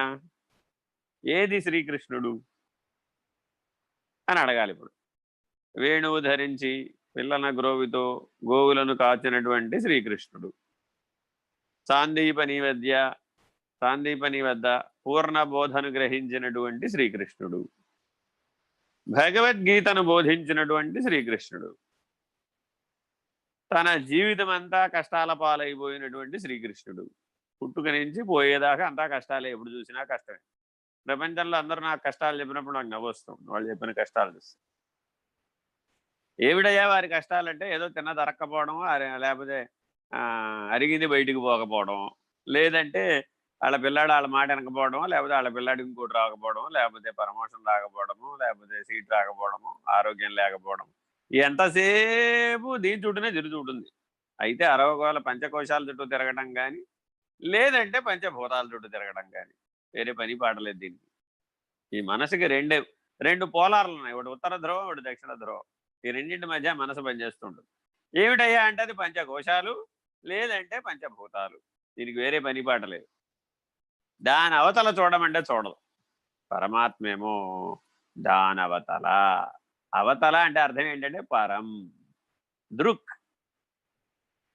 ఏది శ్రీకృష్ణుడు అని అడగాలి. ఇప్పుడు వేణువు ధరించి పిల్లన గ్రోవితో గోవులను కాచినటువంటి శ్రీకృష్ణుడు, సాందీపని వద్ద పూర్ణ బోధను గ్రహించినటువంటి శ్రీకృష్ణుడు, భగవద్గీతను బోధించినటువంటి శ్రీకృష్ణుడు, తన జీవితం అంతా కష్టాల పాలైపోయినటువంటి శ్రీకృష్ణుడు, పుట్టుక నుంచి పోయేదాకా అంతా కష్టాలే, ఎప్పుడు చూసినా కష్టమే. ప్రపంచంలో అందరూ నాకు కష్టాలు చెప్పినప్పుడు నాకు నవ్వొస్తుంది, వాళ్ళు చెప్పిన కష్టాలు చూస్తే. ఏమిడయ్యా వారి కష్టాలంటే ఏదో తిన్నది అరక్కపోవడం, లేకపోతే అరిగింది బయటికి పోకపోవడం, లేదంటే వాళ్ళ పిల్లాడు వాళ్ళ మాట వెనకపోవడం, లేకపోతే వాళ్ళ పిల్లాడికి ఇంకోటి రాకపోవడం, లేకపోతే ప్రమోషన్ రాకపోవడము, లేకపోతే సీట్ రాకపోవడము, ఆరోగ్యం లేకపోవడం. ఎంతసేపు దీని చుట్టూనే తిరుగుతుంటుంది. అయితే అరవగోల పంచకోశాల చుట్టూ తిరగడం కానీ, లేదంటే పంచభూతాల చుట్టూ తిరగడం కానీ, వేరే పని పాటలేదు దీనికి. ఈ మనసుకి రెండు పోలార్లు ఉన్నాయి, ఒకటి ఉత్తర ధ్రువం, ఒకటి దక్షిణ ధ్రువం. ఈ రెండింటి మధ్య మనసు పనిచేస్తుంటుంది. ఏమిటయ్యా అంటే అది పంచకోశాలు, లేదంటే పంచభూతాలు. దీనికి వేరే పని పాటలేదు. దాని అవతల చూడమంటే చూడదు. పరమాత్మేమో దాని అవతల అంటే అర్థం ఏంటంటే పరం, దృక్.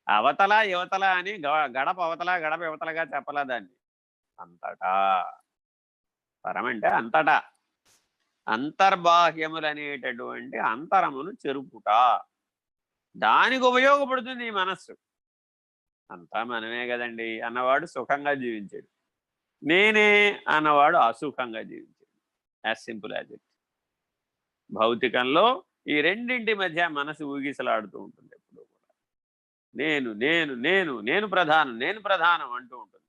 అవతల యువతల అని గడప అవతల గడప యువతలగా చెప్పలా దాన్ని. అంతటా. పరం అంటే అంతటా. అంతర్బాహ్యములనేటటువంటి అంతరమును చెరుపుట, దానికి ఉపయోగపడుతుంది ఈ మనస్సు. అంతా మనమే కదండి అన్నవాడు సుఖంగా జీవించాడు, నేనే అన్నవాడు అసుఖంగా జీవించాడు. As simple as it. భౌతికంలో ఈ రెండింటి మధ్య మనసు ఊగిసలాడుతూ ఉంటుంది ఎప్పుడు కూడా. నేను నేను నేను నేను ప్రధానం అంటూ ఉంటుంది.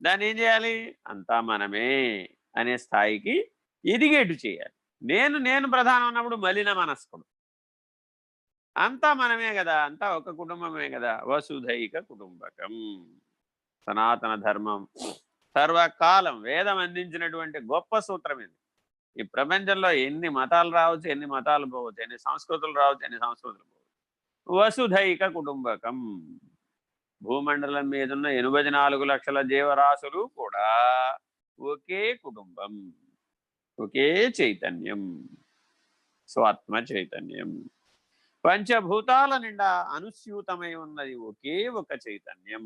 దాన్ని ఏం చేయాలి? అంతా మనమే అనే స్థాయికి ఎదిగేటు చేయాలి. నేను ప్రధానం అన్నప్పుడు మలిన మనస్కుడు. అంతా మనమే కదా, అంతా ఒక కుటుంబమే కదా. వసుధైక కుటుంబకం, సనాతన ధర్మం, సర్వకాలం వేదం అందించినటువంటి గొప్ప సూత్రం ఇది. ఈ ప్రపంచంలో ఎన్ని మతాలు రావచ్చు, ఎన్ని మతాలు పోవచ్చు, ఎన్ని సంస్కృతులు రావచ్చు, ఎన్ని సంస్కృతులు పోవచ్చు. వసుధైక కుటుంబకం. భూమండలం మీద ఉన్న 84 లక్షల జీవరాశులు కూడా ఒకే కుటుంబం, ఒకే చైతన్యం, స్వాత్మ చైతన్యం. పంచభూతాల నిండా అనుస్యూతమై ఉన్నది ఒకే ఒక చైతన్యం.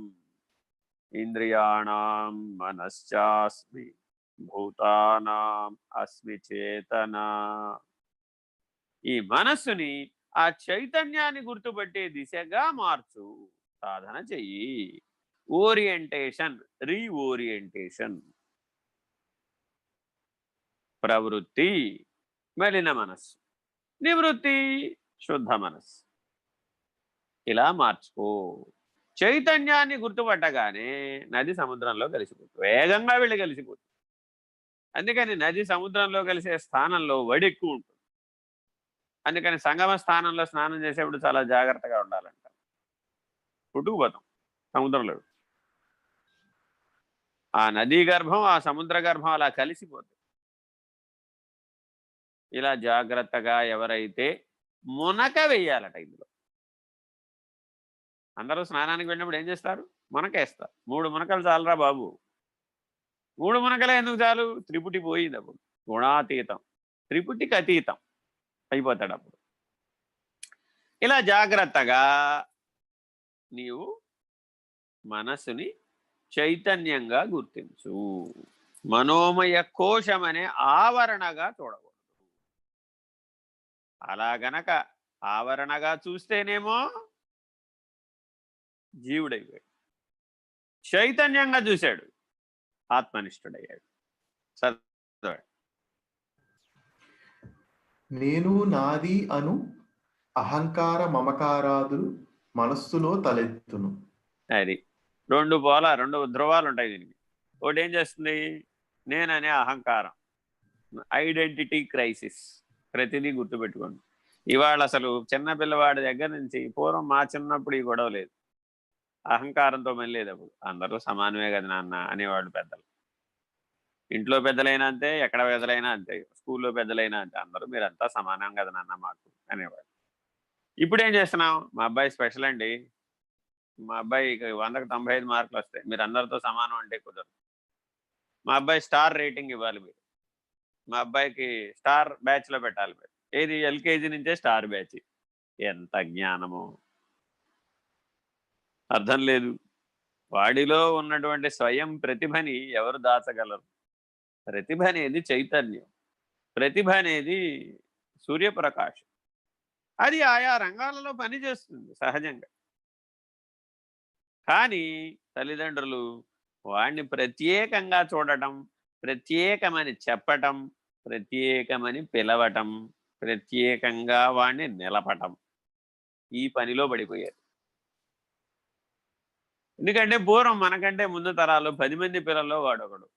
ఇంద్రియాణం మనశ్చాస్మి భూతానాం అస్మి చేతన. ఈ మనస్సుని ఆ చైతన్యాన్ని గుర్తుపట్టే దిశగా మార్చు, సాధన చెయ్యి. Orientation, reorientation. ప్రవృత్తి మలిన మనస్సు, నివృత్తి శుద్ధ మనస్సు. ఇలా మార్చుకో. చైతన్యాన్ని గుర్తుపట్టగానే నది సముద్రంలో కలిసిపోతుంది, వేగంగా వెళ్ళి కలిసిపోతుంది. అందుకని నది సముద్రంలో కలిసే స్థానంలో వడి ఎక్కువ ఉంటుంది. అందుకని సంగమ స్థానంలో స్నానం చేసేప్పుడు చాలా జాగ్రత్తగా ఉండాలంట. పుట్టుకుపోతాం సముద్రంలో. ఆ నదీ గర్భం ఆ సముద్ర గర్భం అలా కలిసిపోతుంది. ఇలా జాగ్రత్తగా ఎవరైతే మునక వెయ్యాలట. ఇందులో అందరూ స్నానానికి వెళ్ళినప్పుడు ఏం చేస్తారు? మునకేస్తారు. 3 మునకలు చాలరా బాబు. 3 మునకలే ఎందుకు చాలు? త్రిపుటి పోయింది అప్పుడు. గుణాతీతం, త్రిపుటికి అతీతం అయిపోతాడు అప్పుడు. ఇలా జాగ్రత్తగా నీవు మనసుని చైతన్యంగా గుర్తించు. మనోమయ కోశం అనే ఆవరణగా చూడకూడదు. అలా గనక ఆవరణగా చూస్తేనేమో జీవుడైపోయాడు. చైతన్యంగా చూశాడు, ఆత్మనిష్ఠుడయ్యాడు. నేను నాది అను అహంకార మమకారాదులు మనస్సులో తలెత్తును. అది 2 ధ్రువాలు ఉంటాయి దీనికి. ఒకటి ఏం చేస్తుంది? నేననే అహంకారం, ఐడెంటిటీ క్రైసిస్. ప్రతిదీ గుర్తుపెట్టుకోండి. ఇవాళ అసలు చిన్న పిల్లవాడి దగ్గర నుంచి పూర్వం మా చిన్నప్పుడు ఈ గొడవ లేదు. అహంకారంతో మళ్ళీ అప్పుడు అందరూ సమానమే కదా నాన్న అనేవాడు పెద్దలు. ఇంట్లో పెద్దలైనా అంతే, ఎక్కడ పెద్దలైనా అంతే, స్కూల్లో పెద్దలైనా అంతే. అందరూ మీరంతా సమానం కదా నాన్న మాకు అనేవాడు. ఇప్పుడు ఏం చేస్తున్నాం? మా అబ్బాయి స్పెషల్ అండి, మా అబ్బాయికి 100కి 95 మార్కులు వస్తాయి, మీరు అందరితో సమానం అంటే కుదరదు. మా అబ్బాయి స్టార్ రేటింగ్ ఇవ్వాలి మీరు, మా అబ్బాయికి స్టార్ బ్యాచ్లో పెట్టాలి మీరు. ఏది? ఎల్కేజీ నుంచే స్టార్ బ్యాచ్. ఎంత జ్ఞానమో అర్థం లేదు. వాడిలో ఉన్నటువంటి స్వయం ప్రతిభని ఎవరు దాచగలరు? ప్రతిభ అనేది చైతన్యం, ప్రతిభ అనేది సూర్యప్రకాశం. అది ఆయా రంగాలలో పనిచేస్తుంది సహజంగా. కానీ తల్లిదండ్రులు వాడిని ప్రత్యేకంగా చూడటం, ప్రత్యేకమని చెప్పటం, ప్రత్యేకమని పిలవటం, ప్రత్యేకంగా వాడిని నిలపటం, ఈ పనిలో పడిపోయారు. ఎందుకంటే పూర్వం మనకంటే ముందు తరాలు 10 మంది పిల్లల్లో వాడొకడు,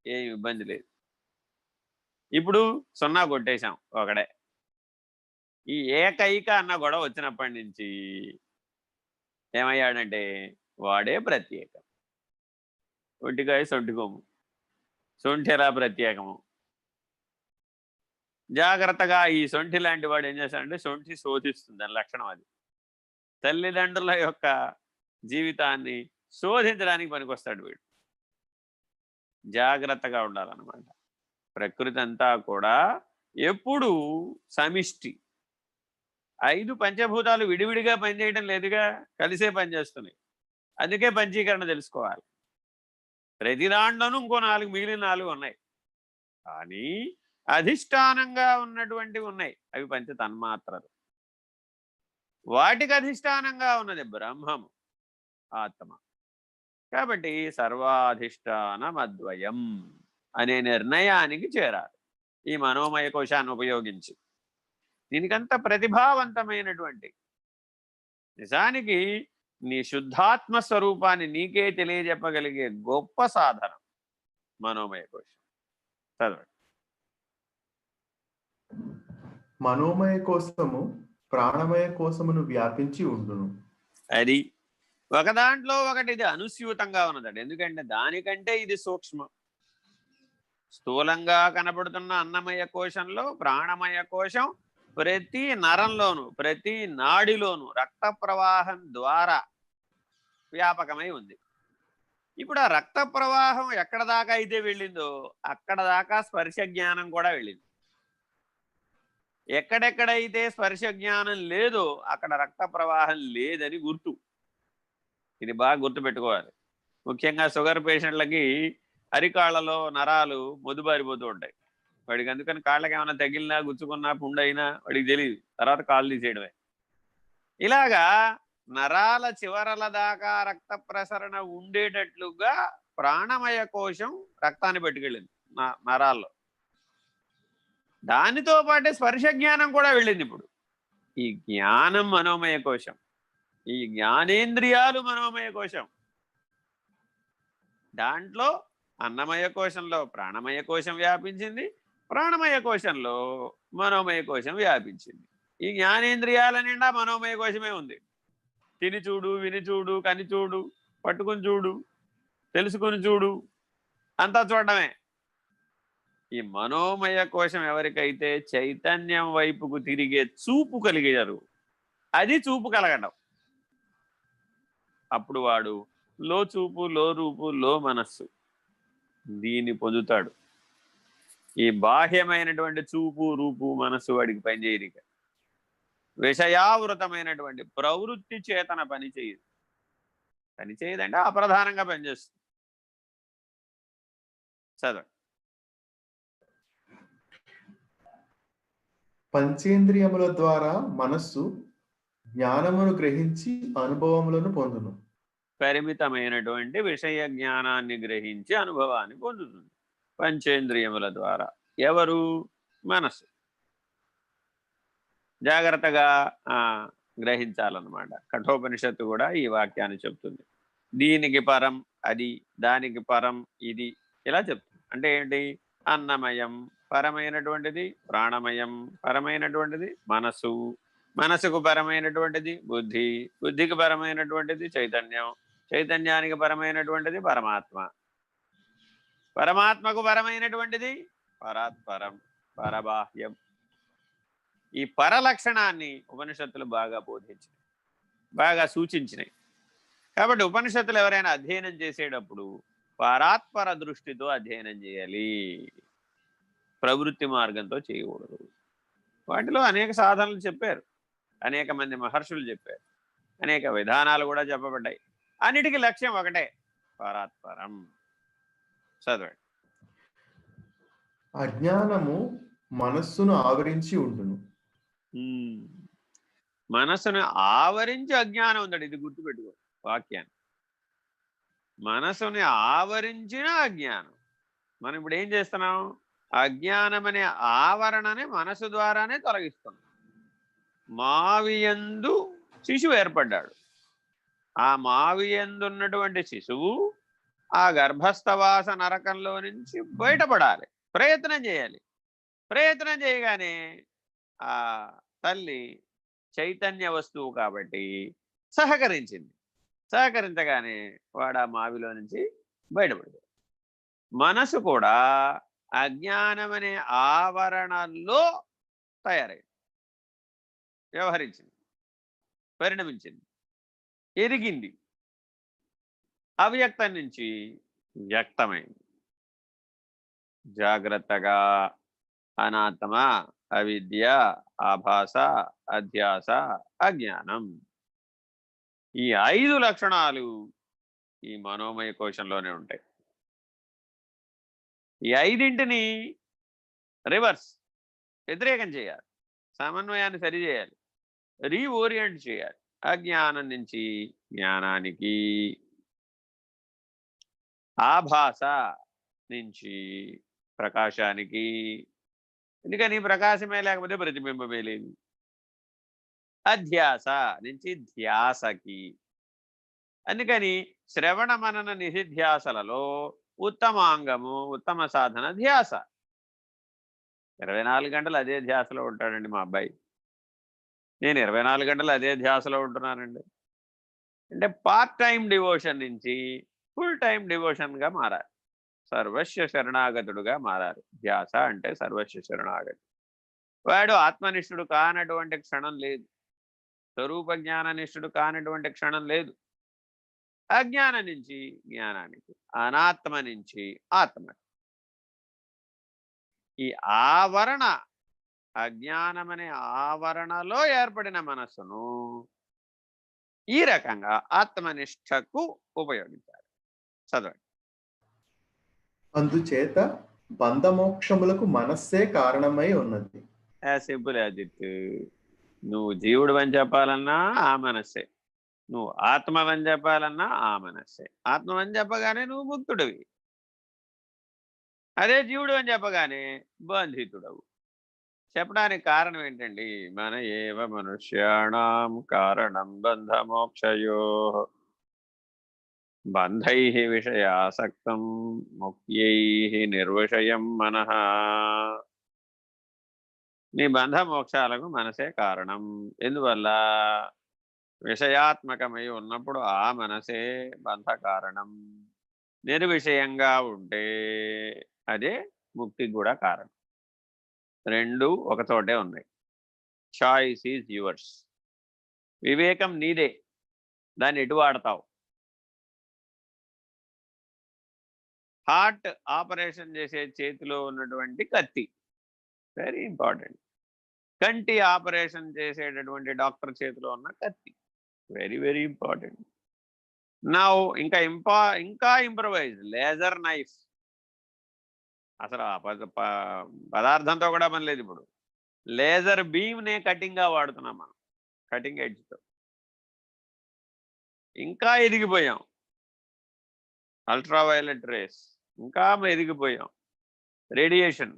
ఏం ఇబ్బంది లేదు. ఇప్పుడు 0 కొట్టేశాం, ఒకడే. ఈ ఏకైక అన్న గొడవ వచ్చినప్పటి నుంచి ఏమయ్యాడంటే వాడే ప్రత్యేకం. ఒంటికాయ సొంటికొమ్ము, సొంఠెలా ప్రత్యేకము. జాగ్రత్తగా ఈ సొంఠి లాంటి వాడు ఏం చేస్తాడంటే సొంఠి శోధిస్తుంది, దాని లక్షణం అది. తల్లిదండ్రుల యొక్క జీవితాన్ని శోధించడానికి పనికొస్తాడు వీడు. జాగ్రత్తగా ఉండాలన్నమాట. ప్రకృతి అంతా కూడా ఎప్పుడూ సమిష్టి. 5 పంచభూతాలు విడివిడిగా పనిచేయడం లేదుగా, కలిసే పనిచేస్తున్నాయి. అందుకే పంచీకరణ తెలుసుకోవాలి. ప్రతి దాంట్లోనూ ఇంకో 4 మిగిలిన 4 ఉన్నాయి. కానీ అధిష్టానంగా ఉన్నటువంటివి ఉన్నాయి, అవి పంచ తన్మాత్రలు. వాటికి అధిష్టానంగా ఉన్నది బ్రహ్మము, ఆత్మ. కాబట్టి సర్వాధిష్టానమద్వయం అనే నిర్ణయానికి చేరాలి ఈ మనోమయ కోశాన్ని ఉపయోగించి. దీనికంత ప్రతిభావంతమైనటువంటి, నిజానికి నీ శుద్ధాత్మ స్వరూపాన్ని నీకే తెలియజెప్పగలిగే గొప్ప సాధనం మనోమయ కోశం. చదవండి. మనోమయ కోశము ప్రాణమయ కోశమును వ్యాపించి ఉండును. అది ఒక దాంట్లో ఒకటి ఇది అనుస్యూతంగా ఉన్నదండి. ఎందుకంటే దానికంటే ఇది సూక్ష్మం. స్థూలంగా కనబడుతున్న అన్నమయ కోశంలో ప్రాణమయ కోశం ప్రతి నరంలోను, ప్రతి నాడిలోను రక్త ప్రవాహం ద్వారా వ్యాపకమై ఉంది. ఇప్పుడు ఆ రక్త ప్రవాహం ఎక్కడ దాకా అయితే వెళ్ళిందో అక్కడ దాకా స్పర్శ జ్ఞానం కూడా వెళ్ళింది. ఎక్కడెక్కడైతే స్పర్శ జ్ఞానం లేదో అక్కడ రక్త ప్రవాహం లేదని గుర్తు. ఇది బాగా గుర్తుపెట్టుకోవాలి. ముఖ్యంగా షుగర్ పేషెంట్లకి అరికాళ్లలో నరాలు మొద్దుబారిపోతూ ఉంటాయి. వాడికి అందుకని కాళ్ళకి ఏమైనా తగిలినా గుచ్చుకున్నా పుండైనా వాడికి తెలియదు, తర్వాత కాళ్ళు తీసేయడమే. ఇలాగా నరాల చివరల దాకా రక్త ప్రసరణ ఉండేటట్లుగా ప్రాణమయ కోశం రక్తాన్ని పట్టుకెళ్ళింది నరాల్లో. దానితో పాటే స్పర్శ జ్ఞానం కూడా వెళ్ళింది. ఇప్పుడు ఈ జ్ఞానం మనోమయ కోశం, ఈ జ్ఞానేంద్రియాలు మనోమయ కోశం. దాంట్లో అన్నమయ కోశంలో ప్రాణమయ కోశం వ్యాపించింది, ప్రాణమయ కోశంలో మనోమయ కోశం వ్యాపించింది. ఈ జ్ఞానేంద్రియాల నిండా మనోమయ కోశమే ఉంది. తిని చూడు, విని చూడు, కని చూడు, పట్టుకుని చూడు, తెలుసుకుని చూడు, అంతా చూడడమే. ఈ మనోమయ కోశం ఎవరికైతే చైతన్యం వైపుకు తిరిగే చూపు కలిగారు, అది చూపు కలగడం, అప్పుడు వాడు లో చూపు, లో రూపు, లో మనస్సు దీన్ని పొందుతాడు. ఈ బాహ్యమైనటువంటి చూపు, రూపు, మనస్సు వాడికి పనిచేయరిక. విషయావృతమైనటువంటి ప్రవృత్తి చేతన పనిచేయదు. పనిచేయదంటే అప్రధానంగా పనిచేస్తుంది. చదవండి. పంచేంద్రియముల ద్వారా మనస్సు జ్ఞానమును గ్రహించి అనుభవములను పొందును. పరిమితమైనటువంటి విషయ జ్ఞానాన్ని గ్రహించి అనుభవాన్ని పొందుతుంది పంచేంద్రియముల ద్వారా. ఎవరు? మనస్సు. జాగ్రత్తగా గ్రహించాలన్నమాట. కఠోపనిషత్తు కూడా ఈ వాక్యాన్ని చెప్తుంది. దీనికి పరం అది, దానికి పరం ఇది, ఇలా చెప్తుంది. అంటే ఏంటి? అన్నమయం పరమైనటువంటిది, ప్రాణమయం పరమైనటువంటిది మనసు, మనసుకు పరమైనటువంటిది బుద్ధి, బుద్ధికి పరమైనటువంటిది చైతన్యం, చైతన్యానికి పరమైనటువంటిది పరమాత్మ, పరమాత్మకు పరమైనటువంటిది పరాత్పరం, పరబాహ్యం. ఈ పరలక్షణాన్ని ఉపనిషత్తులు బాగా బోధించినాయి, బాగా సూచించినాయి. కాబట్టి ఉపనిషత్తులు ఎవరైనా అధ్యయనం చేసేటప్పుడు పరాత్పర దృష్టితో అధ్యయనం చేయాలి, ప్రవృత్తి మార్గంతో చేయకూడదు. వాటిలో అనేక సాధనలు చెప్పారు, అనేక మంది మహర్షులు చెప్పారు, అనేక విధానాలు కూడా చెప్పబడ్డాయి. అన్నిటికీ లక్ష్యం ఒకటే, పరాత్పరం. చదవండి. అజ్ఞానము మనస్సును ఆవరించి ఉండును. మనసును ఆవరించి అజ్ఞానం ఉందడు. ఇది గుర్తుపెట్టుకో వాక్యాన్ని. మనసుని ఆవరించిన అజ్ఞానం. మనం ఇప్పుడు ఏం చేస్తున్నాం? అజ్ఞానం అనే ఆవరణని మనసు ద్వారానే తొలగిస్తున్నాం. మావియందు శిశువు ఏర్పడ్డాడు. ఆ మావియందున్నటువంటి శిశువు ఆ గర్భస్థవాస నరకంలో నుంచి బయటపడాలి, ప్రయత్నం చేయాలి. ప్రయత్నం చేయగానే ఆ తల్లి చైతన్య వస్తువు కాబట్టి సహకరించింది. సహకరించగానే వాడు ఆ మావిలో నుంచి బయటపడతాడు. మనసు కూడా అజ్ఞానమనే ఆవరణలో తయారైంది, వ్యవహరించింది, పరిణమించింది, ఎరిగింది. అవ్యక్తం నుంచి వ్యక్తమైంది. జాగ్రత్తగా అనాత్మ, అవిద్య, ఆభాస, అధ్యాస, అజ్ఞానం, ఈ 5 లక్షణాలు ఈ మనోమయ కోశంలోనే ఉంటాయి. ఈ 5ంటిని రివర్స్, వ్యతిరేకం చేయాలి, సమన్వయాన్ని సరిచేయాలి, రీఓరియంట్ చేయాలి. అజ్ఞానం నుంచి జ్ఞానానికి, ఆభాస నుంచి ప్రకాశానికి. ఎందుకని? ప్రకాశమే లేకపోతే ప్రతిబింబమే లేదు. అధ్యాస నుంచి ధ్యాసకి. అందుకని శ్రవణ మనన నిధిధ్యాసలలో ఉత్తమాంగము, ఉత్తమ సాధన ధ్యాస. 24 గంటలు అదే ధ్యాసలో ఉంటాడండి మా అబ్బాయి. నేను 24 గంటలు అదే ధ్యాసలో ఉంటున్నానండి. అంటే పార్ట్ టైం డివోషన్ నుంచి ఫుల్ టైం డివోషన్గా మారాలి, సర్వస్వ శరణాగతుడుగా మారాలి. ధ్యాస అంటే సర్వస్వ శరణాగతి. వాడు ఆత్మనిష్ఠుడు కానటువంటి క్షణం లేదు, స్వరూప జ్ఞాననిష్ఠుడు కానటువంటి క్షణం లేదు. అజ్ఞానం నుంచి జ్ఞానానికి, అనాత్మ నుంచి ఆత్మ. ఈ ఆవరణ, అజ్ఞానమనే ఆవరణలో ఏర్పడిన మనస్సును ఈ రకంగా ఆత్మనిష్టకు ఉపయోగించాలి. చదవండి. అందుచేత బంధమోక్షములకు మనస్సే కారణమై ఉన్నది. As simple as it. నువ్వు జీవుడు అని చెప్పాలన్నా ఆ మనస్సే, నువ్వు ఆత్మవని చెప్పాలన్నా ఆ మనస్సే. ఆత్మవని చెప్పగానే నువ్వు ముక్తుడివి, అదే జీవుడు అని చెప్పగానే బంధితుడవు. చెప్పడానికి కారణం ఏంటండి? మన ఏవ మనుష్యాణం కారణం బంధమోక్షయో బంధై విషయాసక్తం ముఖ్యై నిర్విషయం మనః. నీ బంధ మోక్షాలకు మనసే కారణం. ఎందువల్ల? విషయాత్మకమై ఉన్నప్పుడు ఆ మనసే బంధ కారణం. నిర్విషయంగా ఉంటే అదే ముక్తికి కూడా కారణం. రెండు ఒకచోటే ఉన్నాయి. Choice is yours. వివేకం నీదే, దాన్ని ఎటు వాడతావు? హార్ట్ ఆపరేషన్ చేసే చేతిలో ఉన్నటువంటి కత్తి వెరీ ఇంపార్టెంట్. కంటి ఆపరేషన్ చేసేటటువంటి డాక్టర్ చేతిలో ఉన్న కత్తి వెరీ వెరీ ఇంపార్టెంట్. నా ఇంకా ఇంప్రవైజ్ లేజర్ నైఫ్. అసలు ఆ పదార్థంతో కూడా పని లేదు. ఇప్పుడు లేజర్ బీమ్నే కటింగ్గా వాడుతున్నాం మనం, కటింగ్ ఎడ్జ్తో. ఇంకా ఎదిగిపోయాం. అల్ట్రావైలెట్ రేస్ ఇంకా ఎదిగిపోయాం. రేడియేషన్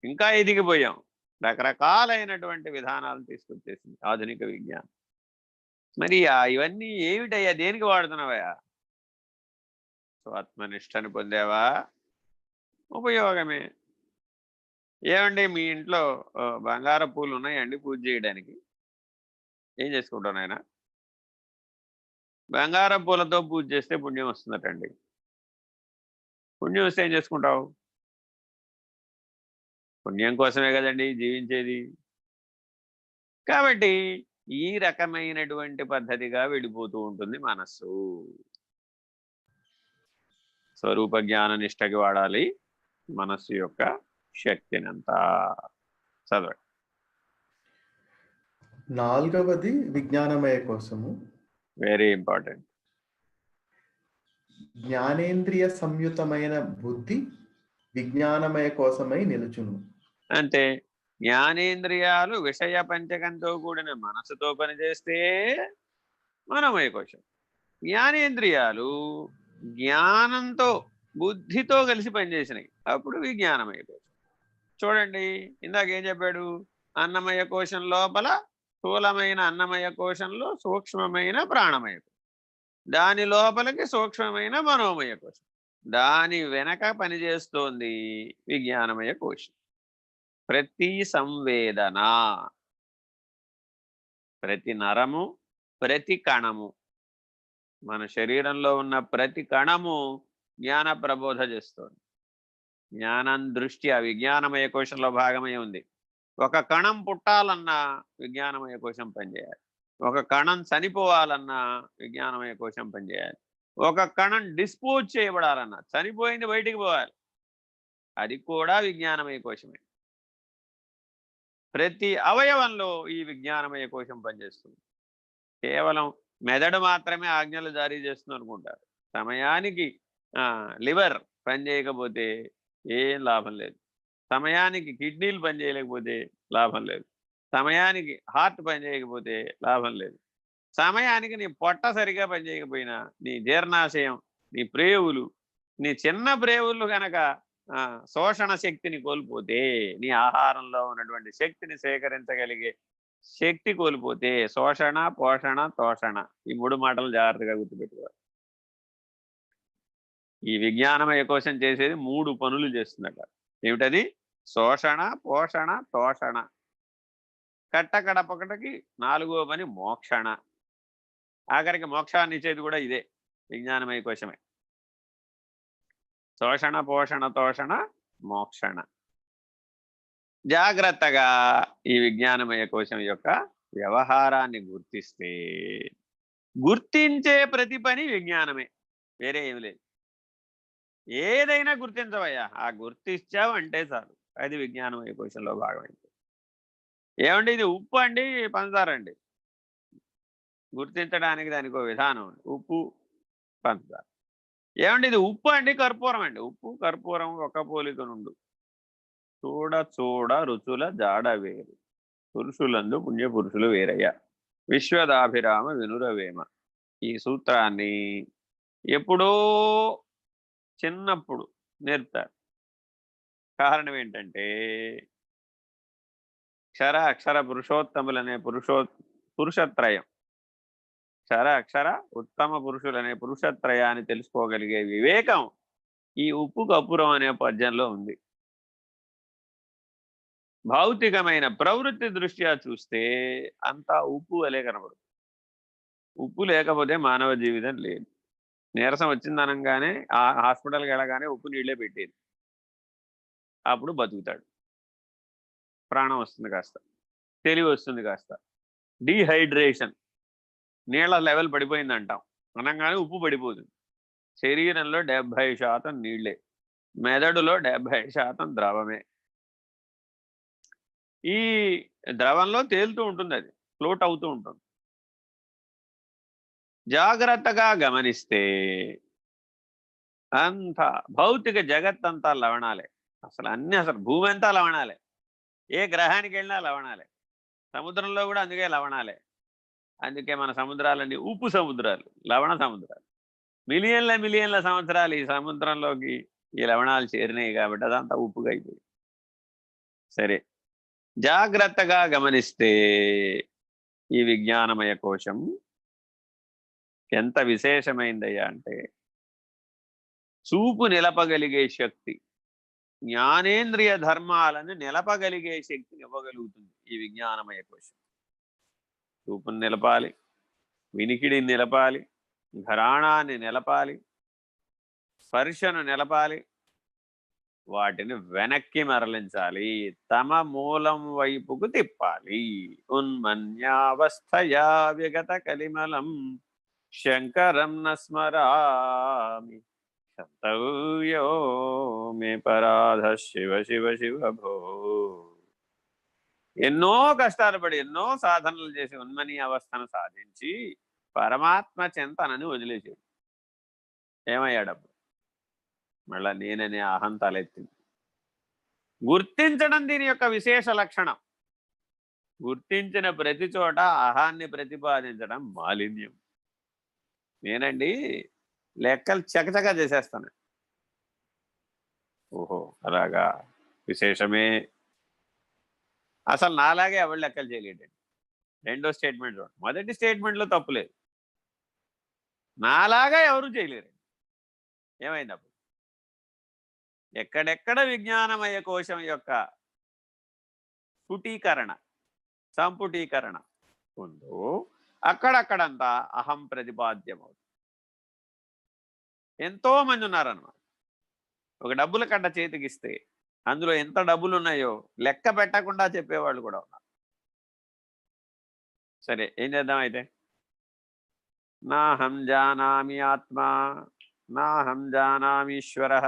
ఇంకా ఎదిగిపోయాం. రకరకాలైనటువంటి విధానాలు తీసుకొచ్చేసింది ఆధునిక విజ్ఞానం. మరి ఇవన్నీ ఏమిటయ్యా? దేనికి వాడుతున్నావయ్యా? ఆత్మనిష్టని పొందావా? ఉపయోగమే. ఏమండి మీ ఇంట్లో బంగార పూలు ఉన్నాయండి పూజ చేయడానికి? ఏం చేసుకుంటావు నాయన? బంగారం పూలతో పూజ చేస్తే పుణ్యం వస్తుందటండి. పుణ్యం వస్తే ఏం చేసుకుంటావు? పుణ్యం కోసమే కదండి జీవించేది. కాబట్టి ఈ రకమైనటువంటి పద్ధతిగా వెళ్ళిపోతూ ఉంటుంది మనస్సు. స్వరూప జ్ఞాన నిష్టకి వాడాలి మనస్సు యొక్క శక్తినంతా. చదవండి. నాలుగవది విజ్ఞానమయ కోసము. Very important. జ్ఞానేంద్రియ సంయుతమైన బుద్ధి విజ్ఞానమయ కోసమై నిలుచును. అంటే జ్ఞానేంద్రియాలు విషయ పంచకంతో కూడిన మనసుతో పనిచేస్తే మనోమయ కోశం. జ్ఞానేంద్రియాలు జ్ఞానంతో బుద్ధితో కలిసి పనిచేసినాయి, అప్పుడు విజ్ఞానమయ కోశం. చూడండి, ఇందాక ఏం చెప్పాడు? అన్నమయ కోశం లోపల స్థూలమైన అన్నమయ కోశంలో సూక్ష్మమైన ప్రాణమయ కోశం, దాని లోపలికి సూక్ష్మమైన మనోమయ కోశం, దాని వెనక పనిచేస్తోంది విజ్ఞానమయ కోశం. ప్రతి సంవేదన, ప్రతి నరము, ప్రతి కణము, మన శరీరంలో ఉన్న ప్రతి కణము జ్ఞాన ప్రబోధ చేస్తోంది. జ్ఞానం దృష్ట్యా విజ్ఞానమయ కోశంలో భాగమై ఉంది. ఒక కణం పుట్టాలన్నా విజ్ఞానమయ కోశం పనిచేయాలి. ఒక కణం చనిపోవాలన్నా విజ్ఞానమయ కోశం పనిచేయాలి. ఒక కణం డిస్పోజ్ చేయబడాలన్నా, చనిపోయింది బయటికి పోవాలి, అది కూడా విజ్ఞానమయ కోశమే. ప్రతి అవయవంలో ఈ విజ్ఞానమయ కోశం పనిచేస్తుంది. కేవలం మెదడు మాత్రమే ఆజ్ఞలు జారీ చేస్తుంది అనుకుంటారు. సమయానికి లివర్ పనిచేయకపోతే ఏం లాభం లేదు, సమయానికి కిడ్నీలు పనిచేయలేకపోతే లాభం లేదు, సమయానికి హార్ట్ పనిచేయకపోతే లాభం లేదు, సమయానికి నీ పొట్ట సరిగా పనిచేయకపోయినా, నీ జీర్ణాశయం, నీ ప్రేవులు, నీ చిన్న ప్రేవులు కనుక శోషణ శక్తిని కోల్పోతే, నీ ఆహారంలో ఉన్నటువంటి శక్తిని సేకరించగలిగే శక్తి కోల్పోతే, శోషణ, పోషణ, తోషణ, ఈ 3 మాటలు జాగ్రత్తగా గుర్తుపెట్టుకోవాలి. ఈ విజ్ఞానమయ కోశం చేసేది 3 పనులు చేస్తుందట. ఏమిటది? శోషణ, పోషణ, తోషణ. కట్టకడపకటికి 4వ పని మోక్షణ. ఆఖరికి మోక్షాన్ని ఇచ్చేది కూడా ఇదే, విజ్ఞానమయ కోశమే. శోషణ, పోషణ, తోషణ, మోక్షణ. జాగ్రత్తగా ఈ విజ్ఞానమయ కోశం యొక్క వ్యవహారాన్ని గుర్తిస్తే గుర్తించే ప్రతి పని విజ్ఞానమే, వేరే ఏమి లేదు. ఏదైనా గుర్తించవయ్యా, ఆ గుర్తించావంటే చాలు, అది విజ్ఞానమయ కోశంలో భాగమైంది. ఏమండి ఇది ఉప్పు అండి, పంచదార అండి, గుర్తించడానికి దానికి ఒక విధానం ఉంది. ఉప్పు పంచదార. ఏమండి ఇది ఉప్పు అండి, కర్పూరం అండి, ఉప్పు కర్పూరం ఒక పోలిక నుండు, చూడ చూడ రుచుల జాడ వేరు, పురుషులందు పుణ్యపురుషులు వేరయ్య, విశ్వదాభిరామ వినురవేమ. ఈ సూత్రాన్ని ఎప్పుడో చిన్నప్పుడు నేర్పుతారు. కారణం ఏంటంటే క్షర అక్షర పురుషోత్తములనే పురుషత్రయం, క్షర అక్షర ఉత్తమ పురుషులనే పురుషత్రయాన్ని తెలుసుకోగలిగే వివేకం ఈ ఉప్పు కర్పూరం అనే పద్యంలో ఉంది. భౌతికమైన ప్రవృత్తి దృష్ట్యా చూస్తే అంతా ఉప్పు వలె కనబడు. ఉప్పు లేకపోతే మానవ జీవితం లేదు. నీరసం వచ్చిందనగానే ఆ హాస్పిటల్కి వెళ్ళగానే ఉప్పు నీళ్ళే పెట్టేది, అప్పుడు బతుకుతాడు, ప్రాణం వస్తుంది కాస్త, తెలివి వస్తుంది కాస్త. డీహైడ్రేషన్, నీళ్ళ లెవెల్ పడిపోయింది అంటాం, అనగానే ఉప్పు పడిపోతుంది. శరీరంలో 70% నీళ్ళే, మెదడులో 70% ద్రవమే. ఈ ద్రవంలో తేలుతూ ఉంటుంది, అది ఫ్లోట్ అవుతూ ఉంటుంది. జాగ్రత్తగా గమనిస్తే అంతా భౌతిక జగత్తంతా లవణాలే. అసలు భూమి అంతా లవణాలే, ఏ గ్రహానికి వెళ్ళినా లవణాలే, సముద్రంలో కూడా అందుకే లవణాలే. అందుకే మన సముద్రాలన్నీ ఉప్పు సముద్రాలు, లవణ సముద్రాలు. మిలియన్ల సంవత్సరాలు ఈ సముద్రంలోకి ఈ లవణాలు చేరినాయి కాబట్టి అదంతా ఉప్పుగా అయిపోయింది. సరే, జాగ్రత్తగా గమనిస్తే ఈ విజ్ఞానమయ కోశం ఎంత విశేషమైందయ్యా అంటే, చూపు నిలపగలిగే శక్తి, జ్ఞానేంద్రియ ధర్మాలను నిలపగలిగే శక్తిని ఇవ్వగలుగుతుంది ఈ విజ్ఞానమయ కోశం. చూపుని నిలపాలి, వినికిడిని నిలపాలి, ఘరాణాన్ని నిలపాలి, స్పర్శను నిలపాలి, వాటిని వెనక్కి మరలించాలి, తమ మూలం వైపుకు తిప్పాలి. ఉన్మన్యావస్థయా విగత కలిమలం శంకరం నస్మరామి, శంతవ్యో మే పరాధ శివ శివ శివ భో. ఎన్నో కష్టాలు పడి ఎన్నో సాధనలు చేసి ఉన్మనీ అవస్థను సాధించి పరమాత్మ చింతనని వదిలేసాడు. ఏమయ్యాడప్పుడు? మళ్ళా నేననే అహం తలెత్తింది. గుర్తించడం దీని యొక్క విశేష లక్షణం. గుర్తించిన ప్రతి చోట అహాన్ని ప్రతిపాదించడం మాలిన్యం. నేనండి లెక్కలు చకచకా చేసేస్తాను. ఓహో అలాగా, విశేషమే. అసలు నాలాగే ఎవరు లెక్కలు చేయలేడండి. రెండో స్టేట్మెంట్ చూడండి. మొదటి స్టేట్మెంట్లో తప్పులేదు, నాలాగా ఎవరు చేయలేరు. ఏమైంది అప్పుడు? ఎక్కడెక్కడ విజ్ఞానమయ కోశం యొక్క స్ఫుటీకరణ, సంపుటీకరణ ఉందో అక్కడక్కడంతా అహం ప్రతిపాద్యమవుతుంది. ఎంతో మంది ఉన్నారన్నమాట. ఒక డబ్బుల కట్ట చేతికిస్తే అందులో ఎంత డబ్బులు ఉన్నాయో లెక్క పెట్టకుండా చెప్పేవాళ్ళు కూడా ఉన్నారు. సరే, ఏం చేద్దాం అయితే? నాహం జానామి ఆత్మా, నాహం జానామీశ్వరః,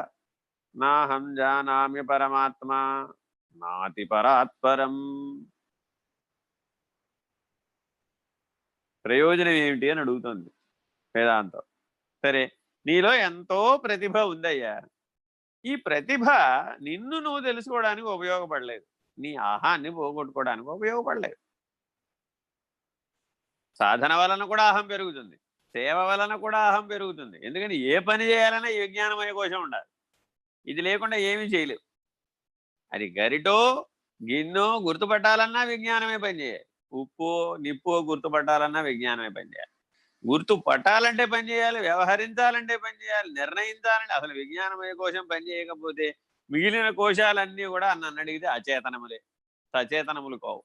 నాహం జానామి పరమాత్మా, నాతి పరాత్పరం. ప్రయోజనం ఏమిటి అని అడుగుతుంది వేదాంతం. సరే, నీలో ఎంతో ప్రతిభ ఉందయ్యా. ఈ ప్రతిభ నిన్ను నువ్వు తెలుసుకోవడానికి ఉపయోగపడలేదు, నీ అహాన్ని పోగొట్టుకోవడానికి ఉపయోగపడలేదు. సాధన వలన కూడా అహం పెరుగుతుంది, సేవ వలన కూడా అహం పెరుగుతుంది. ఎందుకని ఏ పని చేయాలన్నా ఈ విజ్ఞానమయ కోశం ఉండాలి. ఇది లేకుండా ఏమీ చేయలేవు. అది గరిటో గిన్నో గుర్తుపట్టాలన్నా విజ్ఞానమే పనిచేయాలి. ఉప్పు నిప్పు గుర్తుపట్టాలన్నా విజ్ఞానమే పనిచేయాలి. గుర్తుపట్టాలంటే పనిచేయాలి, వ్యవహరించాలంటే పనిచేయాలి, నిర్ణయించాలంటే. అసలు విజ్ఞానమయ కోశం పనిచేయకపోతే మిగిలిన కోశాలన్నీ కూడా నన్ను అడిగితే అచేతనములే, సచేతనములు కావు.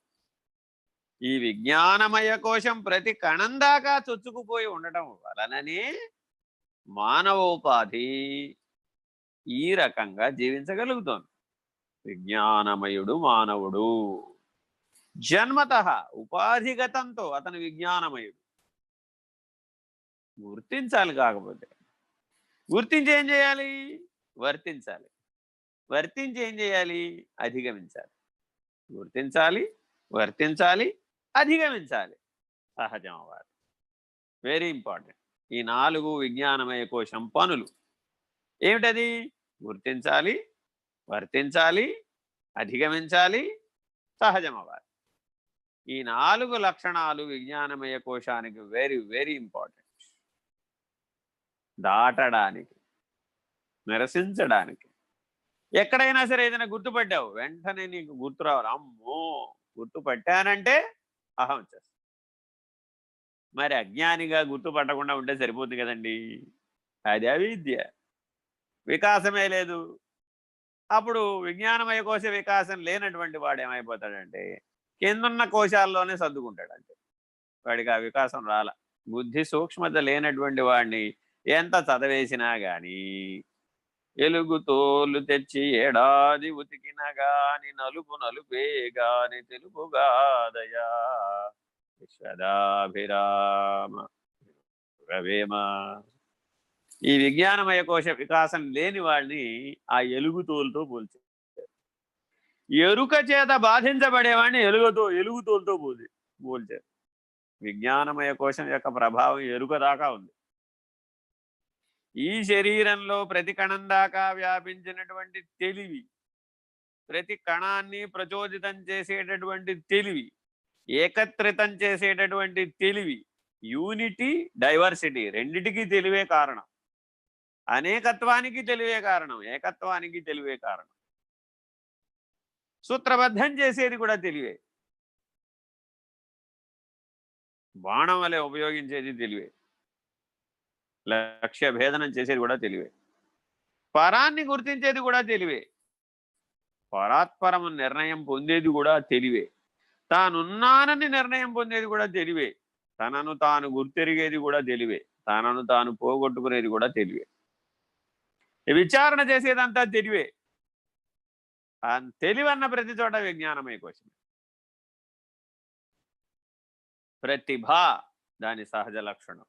ఈ విజ్ఞానమయ కోశం ప్రతి కణం దాకా చొచ్చుకుపోయి ఉండటం వలననే మానవోపాధి ఈ రకంగా జీవించగలుగుతోంది. విజ్ఞానమయుడు మానవుడు జన్మతః, ఉపాధిగతంతో అతను విజ్ఞానమయుడు. గుర్తించాలి. కాకపోతే గుర్తించి ఏం చేయాలి? వర్తించాలి. వర్తించి ఏం చేయాలి? అధిగమించాలి. గుర్తించాలి, వర్తించాలి, అధిగమించాలి. సహజం అవ్వాలి. Very important. ఈ 4 విజ్ఞానమయ కోశం పనులు ఏమిటది? గుర్తించాలి, వర్తించాలి, అధిగమించాలి, సహజం అవ్వాలి. ఈ 4 లక్షణాలు విజ్ఞానమయ కోశానికి వెరీ వెరీ ఇంపార్టెంట్. దాటడానికి, నిరసించడానికి. ఎక్కడైనా సరే ఏదైనా గుర్తుపట్టావు, వెంటనే నీకు గుర్తు రావాలి. అమ్మో, గుర్తుపట్టానంటే అహం వచ్చేస్తుంది. మరి అజ్ఞానిగా గుర్తుపట్టకుండా ఉంటే సరిపోతుంది కదండి. అది అవిద్య, వికాసమే లేదు. అప్పుడు విజ్ఞానమయ కోశ వికాసం లేనటువంటి వాడు ఏమైపోతాడంటే కిందున్న కోశాల్లోనే సర్దుకుంటాడు. అంటే వాడికి ఆ వికాసం రాల. బుద్ధి సూక్ష్మత లేనటువంటి వాడిని ఎంత చదవేసినా గాని, ఎలుగు తోలు తెచ్చి ఏడాది ఉతికిన గాని నలుపు నలుపే గాని తెలుపుగాదయా విశ్వదాభిరామ రవేమ. ఈ విజ్ఞానమయ కోశ వికాసం లేని వాళ్ళని ఆ ఎలుగుతోలుతో పోల్చారు. ఎరుక చేత బాధించబడేవాడిని ఎలుగుతోలుతో పోల్చారు. విజ్ఞానమయ కోశం యొక్క ప్రభావం ఎరుక దాకా ఉంది. ఈ శరీరంలో ప్రతి కణం దాకా వ్యాపించినటువంటి తెలివి, ప్రతి కణాన్ని ప్రచోదితం చేసేటటువంటి తెలివి, ఏకత్రితం చేసేటటువంటి తెలివి, యూనిటీ, డైవర్సిటీ రెండిటికీ తెలివే కారణం. అనేకత్వానికి తెలివే కారణం, ఏకత్వానికి తెలివే కారణం. సూత్రబద్ధం చేసేది కూడా తెలివే. బాణం వలె ఉపయోగించేది తెలివే. లక్ష్య భేదనం చేసేది కూడా తెలివే. పరాన్ని గుర్తించేది కూడా తెలివే. పరాత్పరము నిర్ణయం పొందేది కూడా తెలివే. తానున్నానని నిర్ణయం పొందేది కూడా తెలివే. తనను తాను గుర్తెరిగేది కూడా తెలివే. తనను తాను పోగొట్టుకునేది కూడా తెలివే. విచారణ చేసేదంతా తెలివే. తెలివన్న ప్రతి చోట విజ్ఞానమయ కోశం. ప్రతిభ దాని సహజ లక్షణం.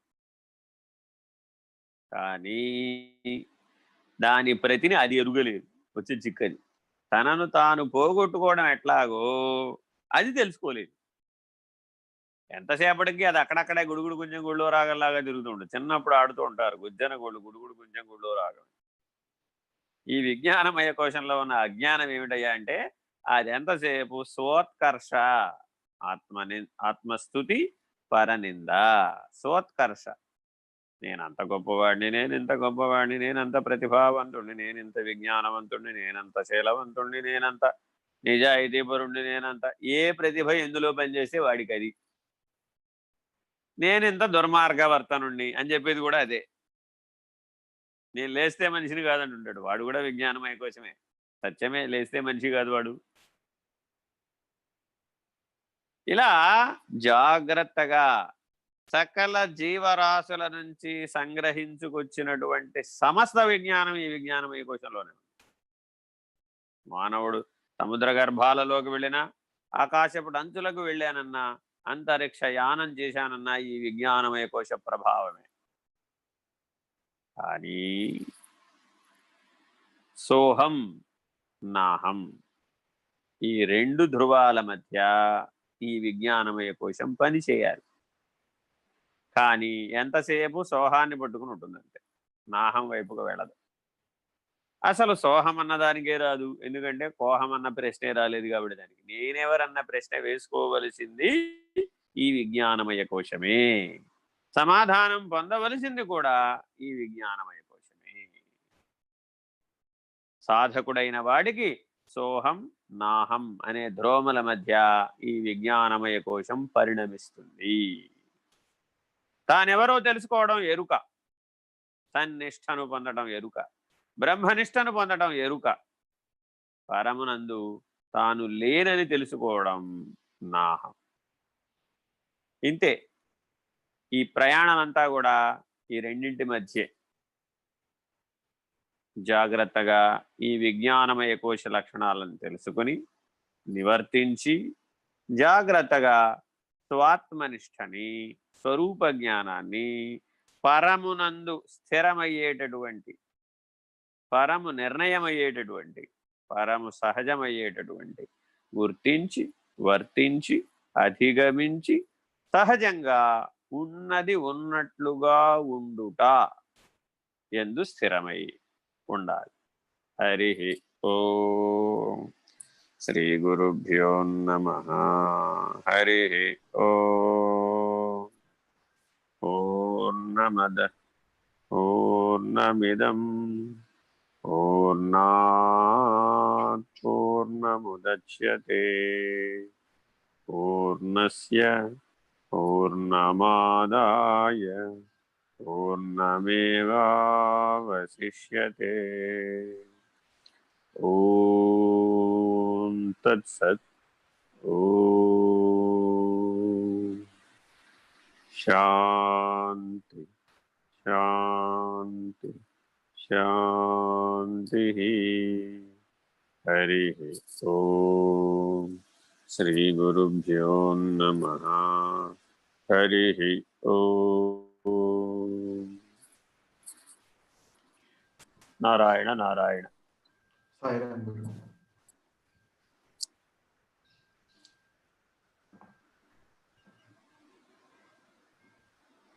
కానీ దాని ప్రతిని అది ఎరుగలేదు. వచ్చే చిక్కది. తనను తాను పోగొట్టుకోవడం ఎట్లాగో అది తెలుసుకోలేదు. ఎంతసేపటికి అది అక్కడక్కడే గుడుగుడు గుంజం గుళ్ళో రాగంలాగా తిరుగుతూ ఉంటుంది. చిన్నప్పుడు ఆడుతూ ఉంటారు గుజ్జన గుళ్ళు, గుడుగుడు గుంజం గుళ్ళో రాగం. ఈ విజ్ఞానమయ కోశంలో ఉన్న అజ్ఞానం ఏమిటయ్యా అంటే అది ఎంతసేపు స్వోత్కర్ష, ఆత్మస్థుతి, పరనింద. స్వోత్కర్ష, నేనంత గొప్పవాడిని, నేనింత గొప్పవాడిని, నేనంత ప్రతిభావంతుడిని, నేనింత విజ్ఞానవంతుడిని, నేనంత శీలవంతుడిని, నేనంత నిజాయితీపరుణ్ణి, నేనంత ఏ ప్రతిభ ఎందులో పనిచేస్తే వాడికి అది. నేనింత దుర్మార్గవర్తనుణ్ణి అని చెప్పేది కూడా అదే. నేను లేస్తే మనిషిని కాదంటుంటాడు. వాడు కూడా విజ్ఞానమయ కోసమే. సత్యమే, లేస్తే మనిషి కాదు వాడు. ఇలా జాగ్రత్తగా సకల జీవరాశుల నుంచి సంగ్రహించుకొచ్చినటువంటి సమస్త విజ్ఞానం ఈ విజ్ఞానమయ కోశంలోనే. మానవుడు సముద్ర గర్భాలలోకి వెళ్ళినా, ఆకాశపు అంచులకు వెళ్ళానన్నా, అంతరిక్ష యానం చేశానన్నా ఈ విజ్ఞానమయ కోశ ప్రభావమే. కానీ సోహం, నాహం, ఈ 2 ధ్రువాల మధ్య ఈ విజ్ఞానమయ కోశం పని చేయాలి. కానీ ఎంతసేపు సోహాన్ని పట్టుకుని ఉంటుందంటే నాహం వైపుకు వెళ్ళదు. అసలు సోహం అన్న దానికే రాదు. ఎందుకంటే కోహం అన్న ప్రశ్నే రాలేదు కాబట్టి దానికి. నేనెవరన్న ప్రశ్న వేసుకోవలసింది ఈ విజ్ఞానమయ కోశమే. సమాధానం పొందవలసింది కూడా ఈ విజ్ఞానమయ కోశమే. సాధకుడైన వాడికి సోహం, నాహం అనే ధ్రువముల మధ్య ఈ విజ్ఞానమయ కోశం పరిణమిస్తుంది. తానెవరో తెలుసుకోవడం ఎరుక, సన్నిష్టను పొందడం ఎరుక, బ్రహ్మనిష్టను పొందడం ఎరుక, పరమునందు తాను లేనని తెలుసుకోవడం నాహం. ఇంతే. ఈ ప్రయాణం అంతా కూడా ఈ రెండింటి మధ్యే. జాగ్రత్తగా ఈ విజ్ఞానమయ కోశ లక్షణాలను తెలుసుకుని నివర్తించి జాగ్రత్తగా స్వాత్మనిష్టని, స్వరూప జ్ఞానాన్ని, పరమునందు స్థిరమయ్యేటటువంటి, పరము నిర్ణయమయ్యేటటువంటి, పరము సహజమయ్యేటటువంటి గుర్తించి వర్తించి అధిగమించి సహజంగా ఉన్నది ఉన్నట్లుగా ఉండుట ఎందు స్థిరమై ఉండాలి. హరి ఓం. శ్రీ గురుభ్యో నమః. హరి ఓం. పూర్ణమదః పూర్ణమిదం పూర్ణాత్ పూర్ణముదచ్యతే పూర్ణస్య పూర్ణమాదాయ పూర్ణమేవావశిష్యతే. ఓం తత్సత్. ఓం శాంతి శాంతి శాంతి. హరి ఓం. శ్రీ గురుభ్యో నమః. హరి ఓం. నారాయణ నారాయణ. సాయిరామ్ గురు.